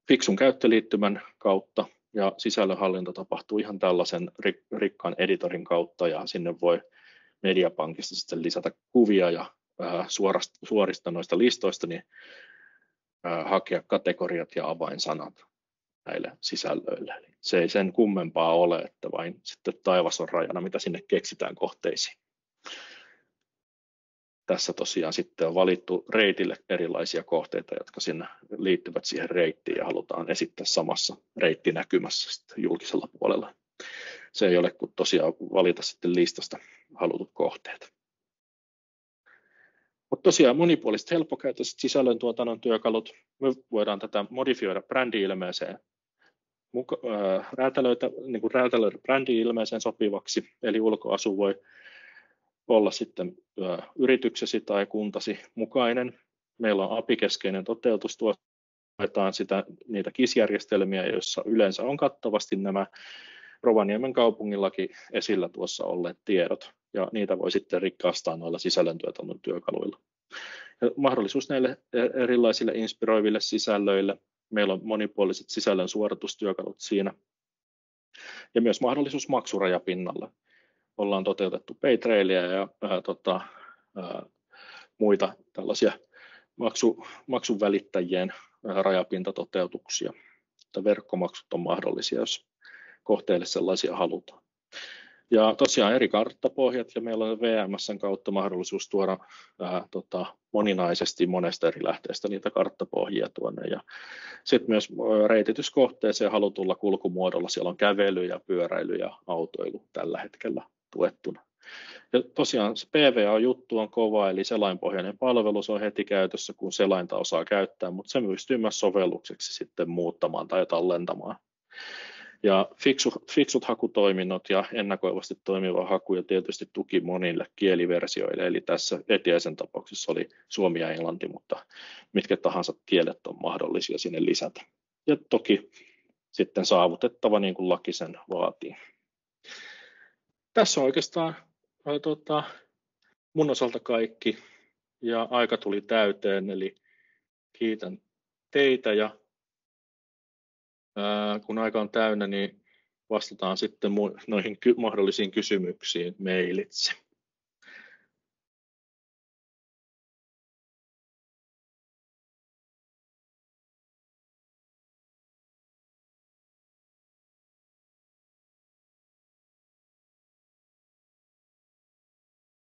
fiksun käyttöliittymän kautta, ja sisällönhallinta tapahtuu ihan tällaisen rikkaan editorin kautta, ja sinne voi Mediapankista sitten lisätä kuvia ja suorista noista listoista, niin hakea kategoriat ja avainsanat näille sisällöille. Eli se ei sen kummempaa ole, että vain sitten taivas on rajana, mitä sinne keksitään kohteisiin. Tässä tosiaan sitten on valittu reitille erilaisia kohteita, jotka sinne liittyvät siihen reittiin ja halutaan esittää samassa reittinäkymässä sitten julkisella puolella. Se ei ole kuin tosiaan valita sitten listasta halutut kohteet. Mutta tosiaan monipuoliset helppokäyttöiset sisällöntuotannon työkalut. Me voidaan tätä modifioida brändi-ilmeeseen, räätälöidä brändi-ilmeeseen sopivaksi, eli ulkoasu voi olla sitten yrityksesi tai kuntasi mukainen. Meillä on API-keskeinen toteutus, tuetaan niitä KIS-järjestelmiä, joissa yleensä on kattavasti nämä Rovaniemen kaupungillakin esillä tuossa olleet tiedot, ja niitä voi sitten rikkaastaa noilla sisällöntuotannon työkaluilla. Ja mahdollisuus näille erilaisille inspiroiville sisällöille. Meillä on monipuoliset sisällön suoritustyökalut siinä, ja myös mahdollisuus maksurajapinnalle. Ollaan toteutettu paytrailia ja muita tällaisia maksun välittäjien rajapintatoteutuksia. Verkkomaksut on mahdollisia, jos kohteille sellaisia halutaan. Ja tosiaan eri karttapohjat, ja meillä on VMS:n kautta mahdollisuus tuoda moninaisesti monesta eri lähteestä niitä karttapohjia tuonne. Ja sitten myös reitityskohteeseen halutulla kulkumuodolla, siellä on kävely ja pyöräily ja autoilu tällä hetkellä tuettuna. Ja tosiaan se PVA-juttu on kova, eli selainpohjainen palvelu, se on heti käytössä, kun selainta osaa käyttää, mutta se pystyy myös sovellukseksi sitten muuttamaan tai tallentamaan. Ja fiksut hakutoiminnot ja ennakoivasti toimiva haku ja tietysti tuki monille kieliversioille, eli tässä Etiäisen tapauksessa oli suomi ja englanti, mutta mitkä tahansa kielet on mahdollisia sinne lisätä. Ja toki sitten saavutettava niin kuin laki sen vaatii. Tässä on oikeastaan mun osalta kaikki ja aika tuli täyteen, eli kiitän teitä ja kun aika on täynnä, niin vastataan sitten noihin mahdollisiin kysymyksiin mailitse.